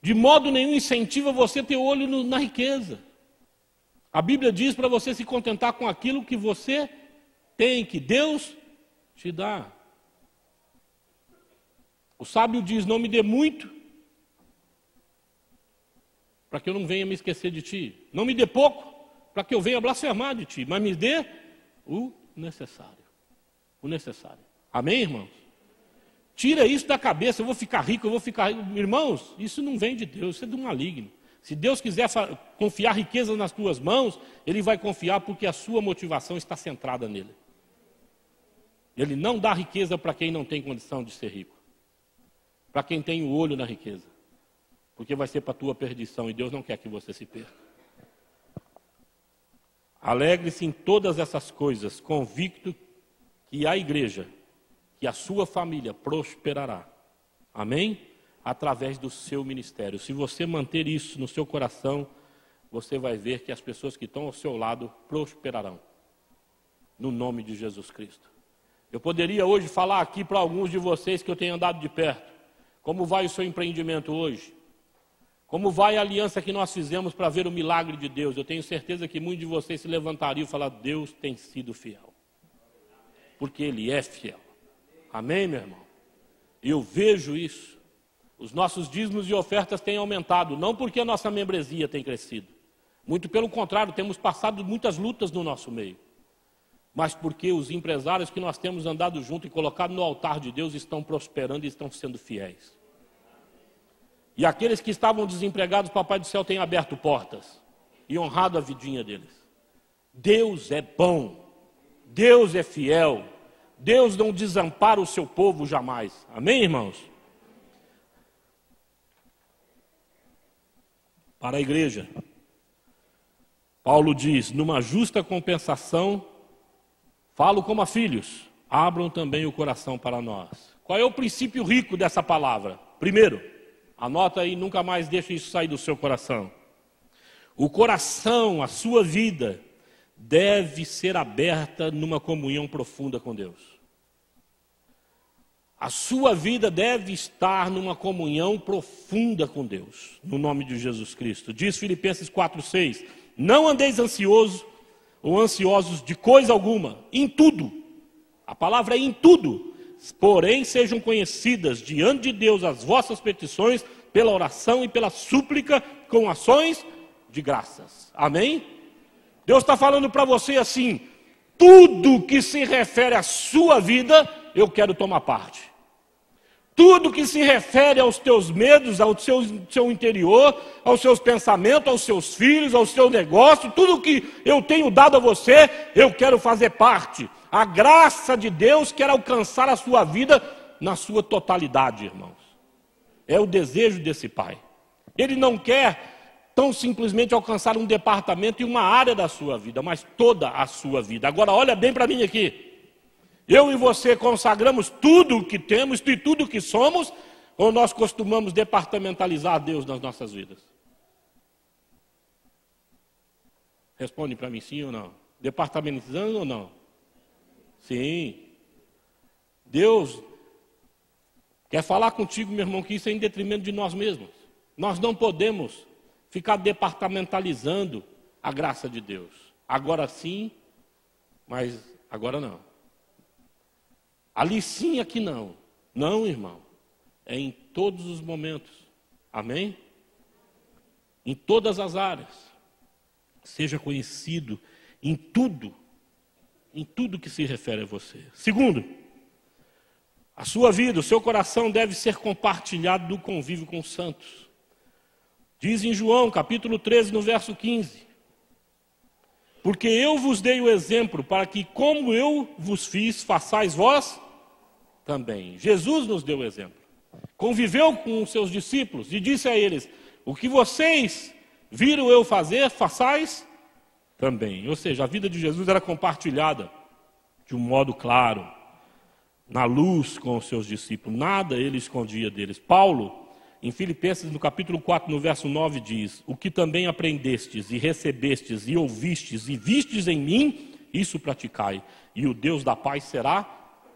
de modo nenhum, incentiva você a ter olho na riqueza. A Bíblia diz para você se contentar com aquilo que você tem, que Deus te dá. O sábio diz, não me dê muito, para que eu não venha me esquecer de ti. Não me dê pouco, para que eu venha blasfemar de ti, mas me dê o necessário. O necessário. Amém, irmãos? Tira isso da cabeça, eu vou ficar rico, eu vou ficar rico. Irmãos, isso não vem de Deus, isso é do maligno. Se Deus quiser confiar riquezas nas tuas mãos, Ele vai confiar porque a sua motivação está centrada nele. Ele não dá riqueza para quem não tem condição de ser rico. Para quem tem o olho na riqueza. Porque vai ser para a tua perdição e Deus não quer que você se perca. Alegre-se em todas essas coisas, convicto que a igreja, que a sua família prosperará. Amém? Através do seu ministério. Se você manter isso no seu coração, você vai ver que as pessoas que estão ao seu lado prosperarão. No nome de Jesus Cristo. Eu poderia hoje falar aqui para alguns de vocês que eu tenho andado de perto. Como vai o seu empreendimento hoje? Como vai a aliança que nós fizemos para ver o milagre de Deus? Eu tenho certeza que muitos de vocês se levantariam e falariam, Deus tem sido fiel. Porque Ele é fiel. Amém, meu irmão? Eu vejo isso. Os nossos dízimos e ofertas têm aumentado, não porque a nossa membresia tem crescido. Muito pelo contrário, temos passado muitas lutas no nosso meio. Mas porque os empresários que nós temos andado junto e colocado no altar de Deus estão prosperando e estão sendo fiéis. E aqueles que estavam desempregados, Papai do Céu tem aberto portas e honrado a vidinha deles. Deus é bom, Deus é fiel, Deus não desampara o seu povo jamais. Amém, irmãos? Para a igreja, Paulo diz, numa justa compensação, falo como a filhos, abram também o coração para nós. Qual é o princípio rico dessa palavra? Primeiro, anota aí, nunca mais deixe isso sair do seu coração. O coração, a sua vida, deve ser aberta numa comunhão profunda com Deus. A sua vida deve estar numa comunhão profunda com Deus, no nome de Jesus Cristo. Diz Filipenses 4:6, não andeis ansiosos ou ansiosos de coisa alguma, em tudo. A palavra é em tudo. Porém, sejam conhecidas diante de Deus as vossas petições pela oração e pela súplica com ações de graças. Amém? Deus está falando para você assim, tudo que se refere à sua vida, eu quero tomar parte. Tudo que se refere aos teus medos, ao seu interior, aos seus pensamentos, aos seus filhos, ao seu negócio, tudo que eu tenho dado a você, eu quero fazer parte. A graça de Deus quer alcançar a sua vida na sua totalidade, irmãos. É o desejo desse Pai. Ele não quer tão simplesmente alcançar um departamento e uma área da sua vida, mas toda a sua vida. Agora olha bem para mim aqui. Eu e você consagramos tudo o que temos e tudo o que somos, ou nós costumamos departamentalizar Deus nas nossas vidas? Responde para mim sim ou não. Departamentalizando ou não? Sim. Deus quer falar contigo, meu irmão, que isso é em detrimento de nós mesmos. Nós não podemos ficar departamentalizando a graça de Deus. Agora sim, mas agora não. Ali sim, aqui não. Não, irmão. É em todos os momentos. Amém? Em todas as áreas. Seja conhecido em tudo que se refere a você. Segundo, a sua vida, o seu coração deve ser compartilhado do convívio com os santos. Diz em João, capítulo 13, no verso 15. Porque eu vos dei o exemplo para que, como eu vos fiz, façais vós também. Jesus nos deu o exemplo. Conviveu com os seus discípulos e disse a eles, o que vocês viram eu fazer, façais também. Ou seja, a vida de Jesus era compartilhada de um modo claro, na luz com os seus discípulos. Nada ele escondia deles. Paulo, em Filipenses, no capítulo 4, no verso 9, diz, o que também aprendestes e recebestes e ouvistes e vistes em mim, isso praticai, e o Deus da paz será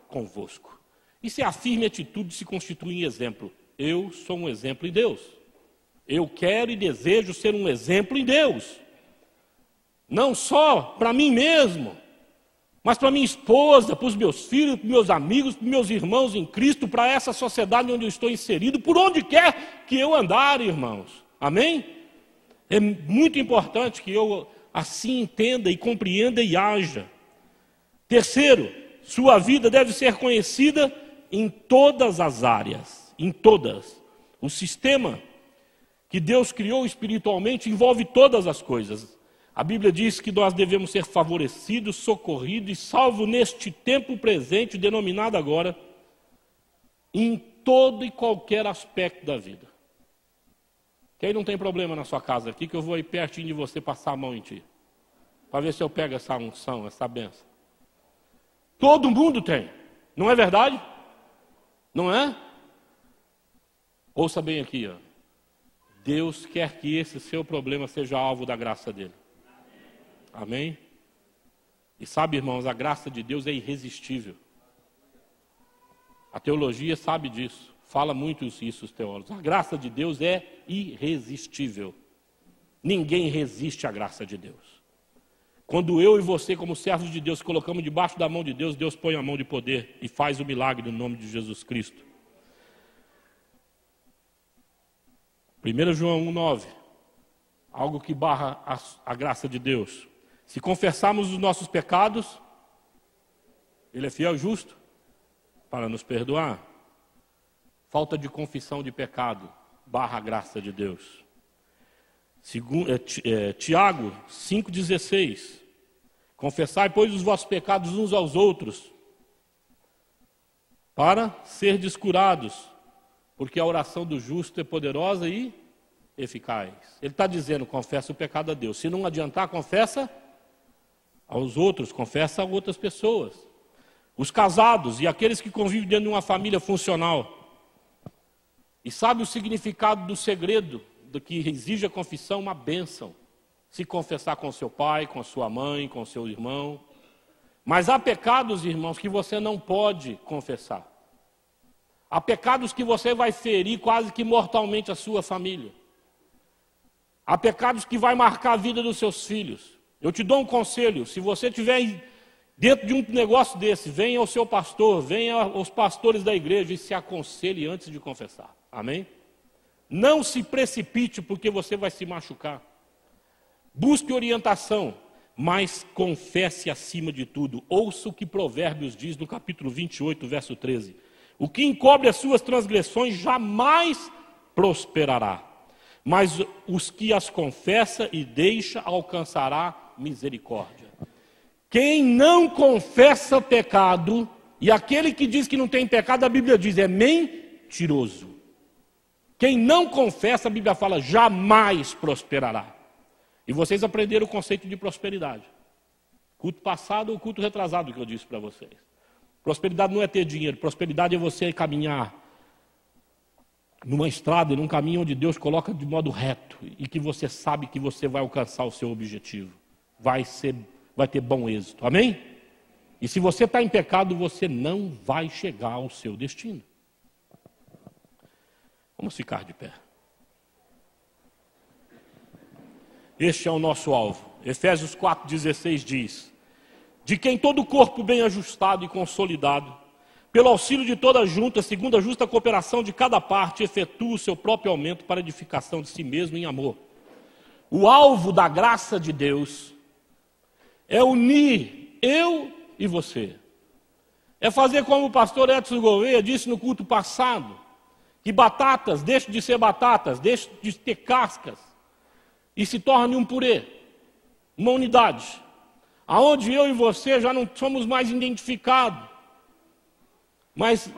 convosco. Isso é a firme atitude de se constituir em exemplo. Eu sou um exemplo em Deus. Eu quero e desejo ser um exemplo em Deus. Não só para mim mesmo, mas para minha esposa, para os meus filhos, para os meus amigos, para os meus irmãos em Cristo, para essa sociedade onde eu estou inserido, por onde quer que eu andar, irmãos. Amém? É muito importante que eu assim entenda e compreenda e haja. Terceiro, sua vida deve ser conhecida em todas as áreas, em todas. O sistema que Deus criou espiritualmente envolve todas as coisas. A Bíblia diz que nós devemos ser favorecidos, socorridos e salvos neste tempo presente, denominado agora, em todo e qualquer aspecto da vida. Quem não tem problema na sua casa aqui, que eu vou aí pertinho de você passar a mão em ti, para ver se eu pego essa unção, essa bênção. Todo mundo tem, não é verdade? Não é? Ouça bem aqui, ó. Deus quer que esse seu problema seja alvo da graça dele. Amém? E sabe, irmãos, a graça de Deus é irresistível. A teologia sabe disso. Fala muito isso os teólogos. A graça de Deus é irresistível. Ninguém resiste à graça de Deus. Quando eu e você, como servos de Deus, colocamos debaixo da mão de Deus, Deus põe a mão de poder e faz o milagre no nome de Jesus Cristo. 1 João 1,9. Algo que barra a graça de Deus. Se confessarmos os nossos pecados, Ele é fiel e justo para nos perdoar. Falta de confissão de pecado barra a graça de Deus. Tiago 5,16. Confessai, pois, os vossos pecados uns aos outros, para serdes curados, porque a oração do justo é poderosa e eficaz. Ele está dizendo, confessa o pecado a Deus. Se não adiantar, confessa aos outros, confessa a outras pessoas. Os casados e aqueles que convivem dentro de uma família funcional. E sabe o significado do segredo, do que exige a confissão? Uma bênção. Se confessar com seu pai, com sua mãe, com seu irmão. Mas há pecados, irmãos, que você não pode confessar. Há pecados que você vai ferir quase que mortalmente a sua família. Há pecados que vai marcar a vida dos seus filhos. Eu te dou um conselho, se você estiver dentro de um negócio desse, venha ao seu pastor, venha aos pastores da igreja e se aconselhe antes de confessar. Amém? Não se precipite porque você vai se machucar. Busque orientação, mas confesse acima de tudo. Ouça o que Provérbios diz no capítulo 28, verso 13. O que encobre as suas transgressões jamais prosperará, mas os que as confessa e deixa alcançará misericórdia. Quem não confessa pecado, e aquele que diz que não tem pecado, a Bíblia diz, é mentiroso. Quem não confessa, a Bíblia fala, jamais prosperará. E vocês aprenderam o conceito de prosperidade. Culto passado ou culto retrasado que eu disse para vocês. Prosperidade não é ter dinheiro, prosperidade é você caminhar numa estrada, num caminho onde Deus coloca de modo reto e que você sabe que você vai alcançar o seu objetivo. Vai ter bom êxito. Amém? E se você está em pecado, você não vai chegar ao seu destino. Vamos ficar de pé. Este é o nosso alvo. Efésios 4,16 diz: de quem todo o corpo bem ajustado e consolidado, pelo auxílio de toda a junta, segundo a justa cooperação de cada parte, efetua o seu próprio aumento para a edificação de si mesmo em amor. O alvo da graça de Deus é unir eu e você. É fazer como o pastor Edson Gouveia disse no culto passado, que batatas deixem de ser batatas, deixem de ter cascas, e se torne um purê, uma unidade, aonde eu e você já não somos mais identificados, mas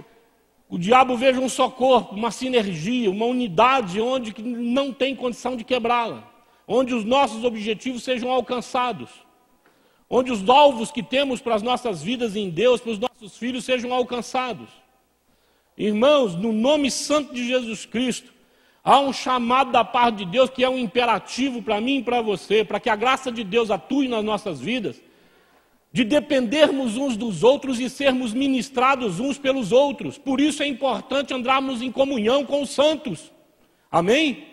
o diabo veja um só corpo, uma sinergia, uma unidade onde não tem condição de quebrá-la, onde os nossos objetivos sejam alcançados, onde os alvos que temos para as nossas vidas em Deus, para os nossos filhos, sejam alcançados. Irmãos, no nome santo de Jesus Cristo, há um chamado da parte de Deus que é um imperativo para mim e para você, para que a graça de Deus atue nas nossas vidas, de dependermos uns dos outros e sermos ministrados uns pelos outros. Por isso é importante andarmos em comunhão com os santos. Amém?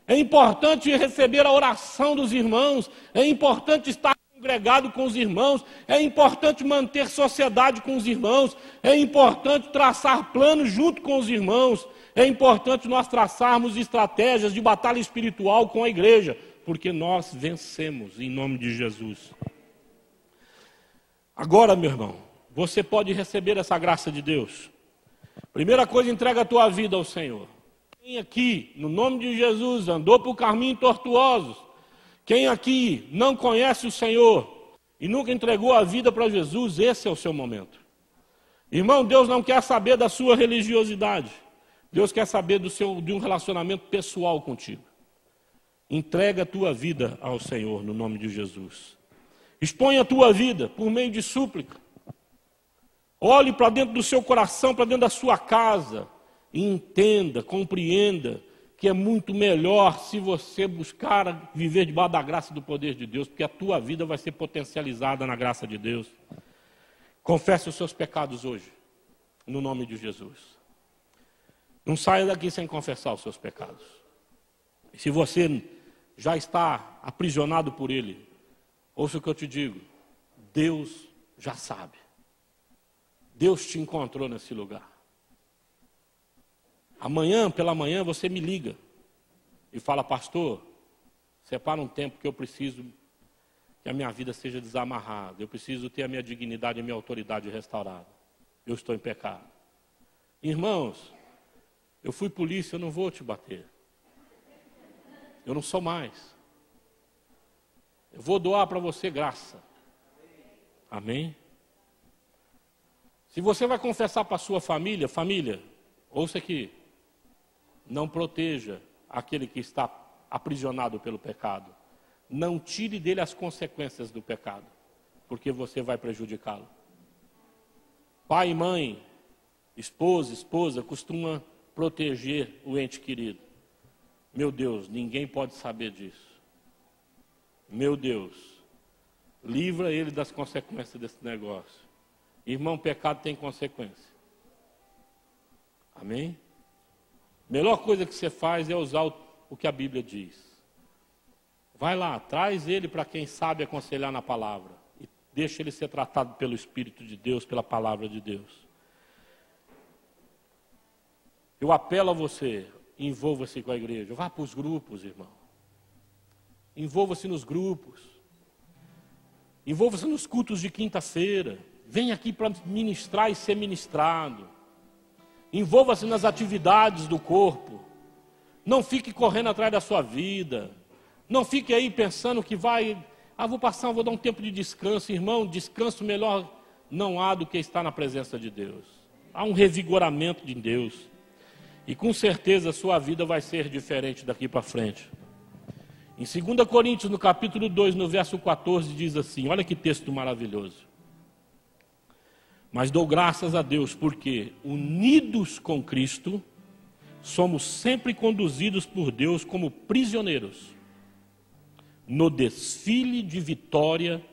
É importante receber a oração dos irmãos, é importante estar congregado com os irmãos, é importante manter sociedade com os irmãos, é importante traçar planos junto com os irmãos, é importante nós traçarmos estratégias de batalha espiritual com a igreja, porque nós vencemos em nome de Jesus. Agora, meu irmão, você pode receber essa graça de Deus. Primeira coisa, entrega a tua vida ao Senhor. Quem aqui, no nome de Jesus, andou por caminhos tortuosos, quem aqui não conhece o Senhor e nunca entregou a vida para Jesus, esse é o seu momento. Irmão, Deus não quer saber da sua religiosidade. Deus quer saber de um relacionamento pessoal contigo. Entrega a tua vida ao Senhor no nome de Jesus. Expõe a tua vida por meio de súplica. Olhe para dentro do seu coração, para dentro da sua casa e entenda, compreenda que é muito melhor se você buscar viver debaixo da graça e do poder de Deus, porque a tua vida vai ser potencializada na graça de Deus. Confesse os seus pecados hoje, no nome de Jesus. Não saia daqui sem confessar os seus pecados. E se você já está aprisionado por ele, ouça o que eu te digo, Deus já sabe. Deus te encontrou nesse lugar. Amanhã, pela manhã, você me liga e fala: pastor, separa um tempo que eu preciso que a minha vida seja desamarrada. Eu preciso ter a minha dignidade e a minha autoridade restaurada. Eu estou em pecado. Irmãos, eu fui polícia, eu não vou te bater. Eu não sou mais. Eu vou doar para você graça. Amém? Se você vai confessar para a sua família, ouça aqui. Não proteja aquele que está aprisionado pelo pecado. Não tire dele as consequências do pecado, porque você vai prejudicá-lo. Pai e mãe, esposa, costuma proteger o ente querido. Meu Deus, ninguém pode saber disso. Meu Deus, livra ele das consequências desse negócio. Irmão, pecado tem consequência. Amém? Melhor coisa que você faz é usar o que a Bíblia diz. Vai lá, traz ele para quem sabe aconselhar na palavra. E deixa ele ser tratado pelo Espírito de Deus, pela palavra de Deus. Eu apelo a você, envolva-se com a igreja. Vá para os grupos, irmão. Envolva-se nos grupos. Envolva-se nos cultos de quinta-feira. Vem aqui para ministrar e ser ministrado. Envolva-se nas atividades do corpo. Não fique correndo atrás da sua vida. Não fique aí pensando que vai... vou dar um tempo de descanso. Irmão, descanso melhor não há do que estar na presença de Deus. Há um revigoramento de Deus. E com certeza a sua vida vai ser diferente daqui para frente. Em 2 Coríntios, no capítulo 2, no verso 14, diz assim, olha que texto maravilhoso. Mas dou graças a Deus, porque unidos com Cristo, somos sempre conduzidos por Deus como prisioneiros no desfile de vitória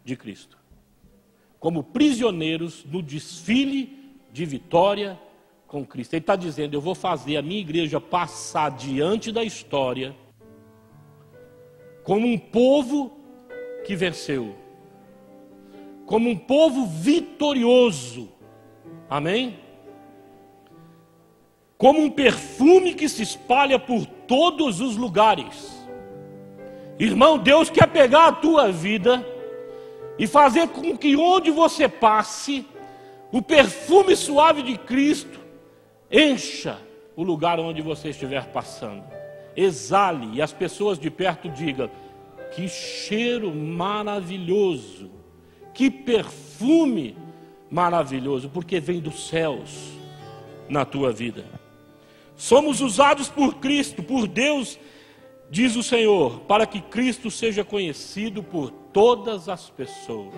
de Cristo. Como prisioneiros no desfile de vitória com Cristo. Ele está dizendo, eu vou fazer a minha igreja passar diante da história como um povo que venceu. Como um povo vitorioso. Amém? Como um perfume que se espalha por todos os lugares. Irmão, Deus quer pegar a tua vida e fazer com que onde você passe, o perfume suave de Cristo encha o lugar onde você estiver passando. Exale e as pessoas de perto digam, que cheiro maravilhoso, que perfume maravilhoso, porque vem dos céus na tua vida. Somos usados por Cristo, por Deus, diz o Senhor, para que Cristo seja conhecido por todas as pessoas.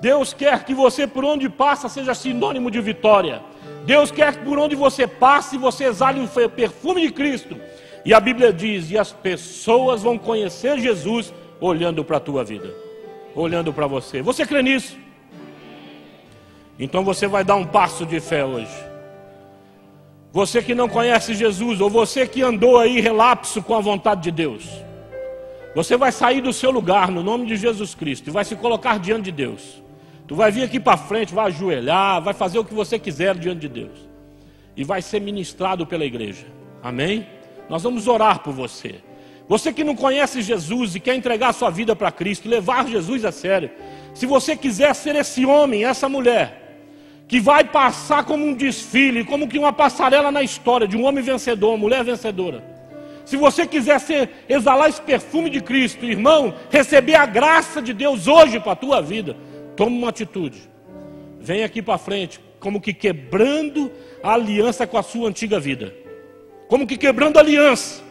Deus quer que você, por onde passa, seja sinônimo de vitória. Deus quer que por onde você passe, você exale o perfume de Cristo. E a Bíblia diz, e as pessoas vão conhecer Jesus olhando para a tua vida, olhando para você. Você crê nisso? Então você vai dar um passo de fé hoje. Você que não conhece Jesus, ou você que andou aí relapso com a vontade de Deus, você vai sair do seu lugar no nome de Jesus Cristo e vai se colocar diante de Deus. Tu vai vir aqui para frente, vai ajoelhar, vai fazer o que você quiser diante de Deus. E vai ser ministrado pela igreja. Amém? Nós vamos orar por você. Você que não conhece Jesus e quer entregar a sua vida para Cristo, levar Jesus a sério. Se você quiser ser esse homem, essa mulher, que vai passar como um desfile, como que uma passarela na história de um homem vencedor, uma mulher vencedora. Se você quiser exalar esse perfume de Cristo, irmão, receber a graça de Deus hoje para a tua vida, toma uma atitude. Vem aqui para frente, como que quebrando a aliança com a sua antiga vida. Como que quebrando a aliança.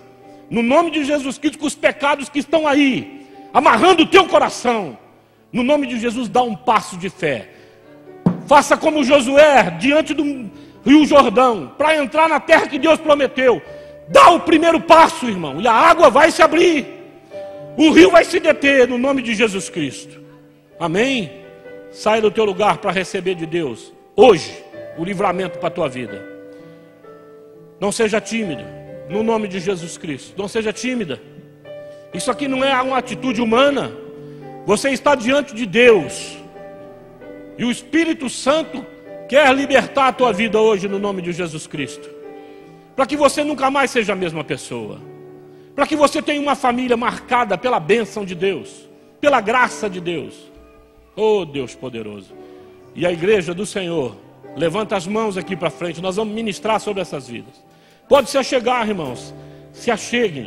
No nome de Jesus Cristo, com os pecados que estão aí, amarrando o teu coração. No nome de Jesus, dá um passo de fé. Faça como Josué, diante do Rio Jordão, para entrar na terra que Deus prometeu. Dá o primeiro passo, irmão, e a água vai se abrir. O rio vai se deter, no nome de Jesus Cristo. Amém? Sai do teu lugar para receber de Deus, hoje, o livramento para a tua vida. Não seja tímido, no nome de Jesus Cristo. Não seja tímida. Isso aqui não é uma atitude humana. Você está diante de Deus. E o Espírito Santo quer libertar a tua vida hoje no nome de Jesus Cristo. Para que você nunca mais seja a mesma pessoa. Para que você tenha uma família marcada pela bênção de Deus. Pela graça de Deus. Oh Deus poderoso. E a igreja do Senhor, levanta as mãos aqui para frente. Nós vamos ministrar sobre essas vidas. Pode se achegar, irmãos. Se acheguem.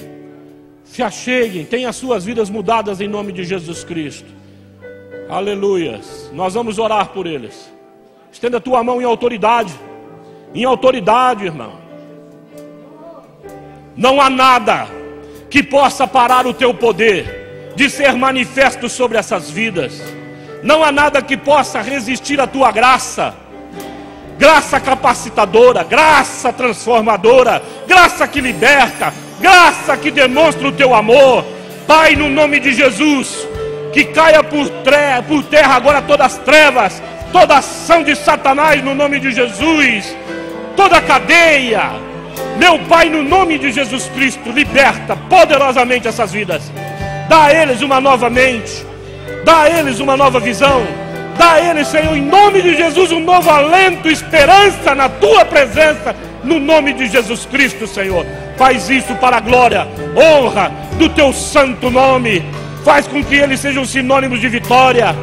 Se acheguem. Tenham as suas vidas mudadas em nome de Jesus Cristo. Aleluias. Nós vamos orar por eles. Estenda a tua mão em autoridade. Em autoridade, irmão. Não há nada que possa parar o teu poder de ser manifesto sobre essas vidas. Não há nada que possa resistir à tua graça. Graça capacitadora, graça transformadora, graça que liberta, graça que demonstra o teu amor. Pai, no nome de Jesus, que caia por terra agora todas as trevas, toda ação de Satanás no nome de Jesus. toda cadeia. Meu Pai, no nome de Jesus Cristo, liberta poderosamente essas vidas. Dá a eles uma nova mente, dá a eles uma nova visão, dá a eles, Senhor, em nome de Jesus, um novo alento, esperança na Tua presença, no nome de Jesus Cristo, Senhor. Faz isso para a glória, honra do Teu santo nome. Faz com que eles sejam sinônimos de vitória.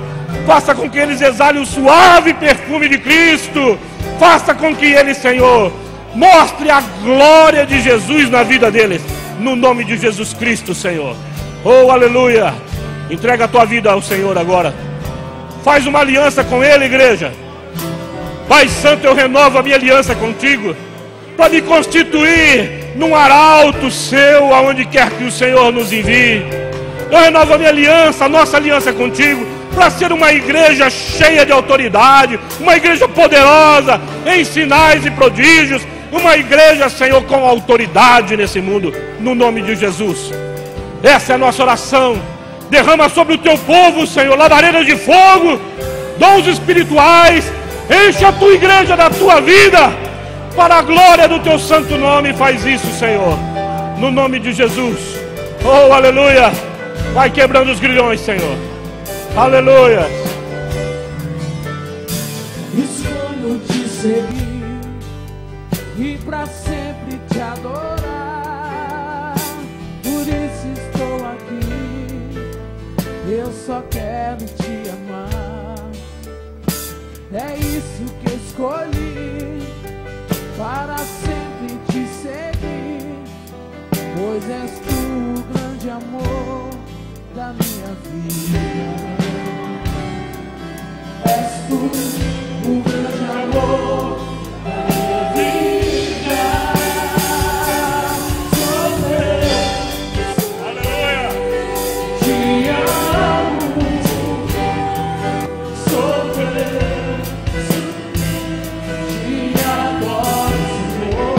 Faça com que eles exalem o suave perfume de Cristo. Faça com que eles, Senhor, mostre a glória de Jesus na vida deles, no nome de Jesus Cristo, Senhor. Oh, aleluia. Entrega a tua vida ao Senhor agora. Faz uma aliança com Ele, igreja. Pai Santo, eu renovo a minha aliança contigo, para me constituir num arauto seu, aonde quer que o Senhor nos envie. Eu renovo a minha aliança, a nossa aliança contigo, para ser uma igreja cheia de autoridade, uma igreja poderosa em sinais e prodígios, uma igreja, Senhor, com autoridade nesse mundo, no nome de Jesus. Essa é a nossa oração. Derrama sobre o teu povo, Senhor, labaredas de fogo, dons espirituais. Enche a tua igreja da tua vida, para a glória do teu santo nome. Faz isso, Senhor, no nome de Jesus. Oh, aleluia. Vai quebrando os grilhões, Senhor. Aleluia. Escolho te seguir e para sempre te adorar. Por isso estou aqui. Eu só quero te amar. É isso que escolhi, para sempre te seguir, pois és tu o grande amor da minha vida. És tu o grande amor da minha vida. Sou teu, Aleluia. te amo. Sou teu, te adoro, Senhor.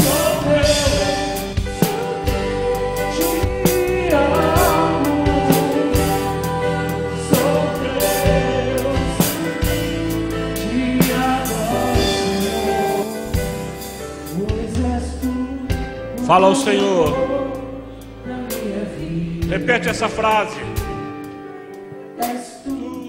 Sou teu, te amo. Sou teu, te adoro, Senhor. Pois és tu. Fala ao Senhor. Da minha vida. Repete essa frase. És tu.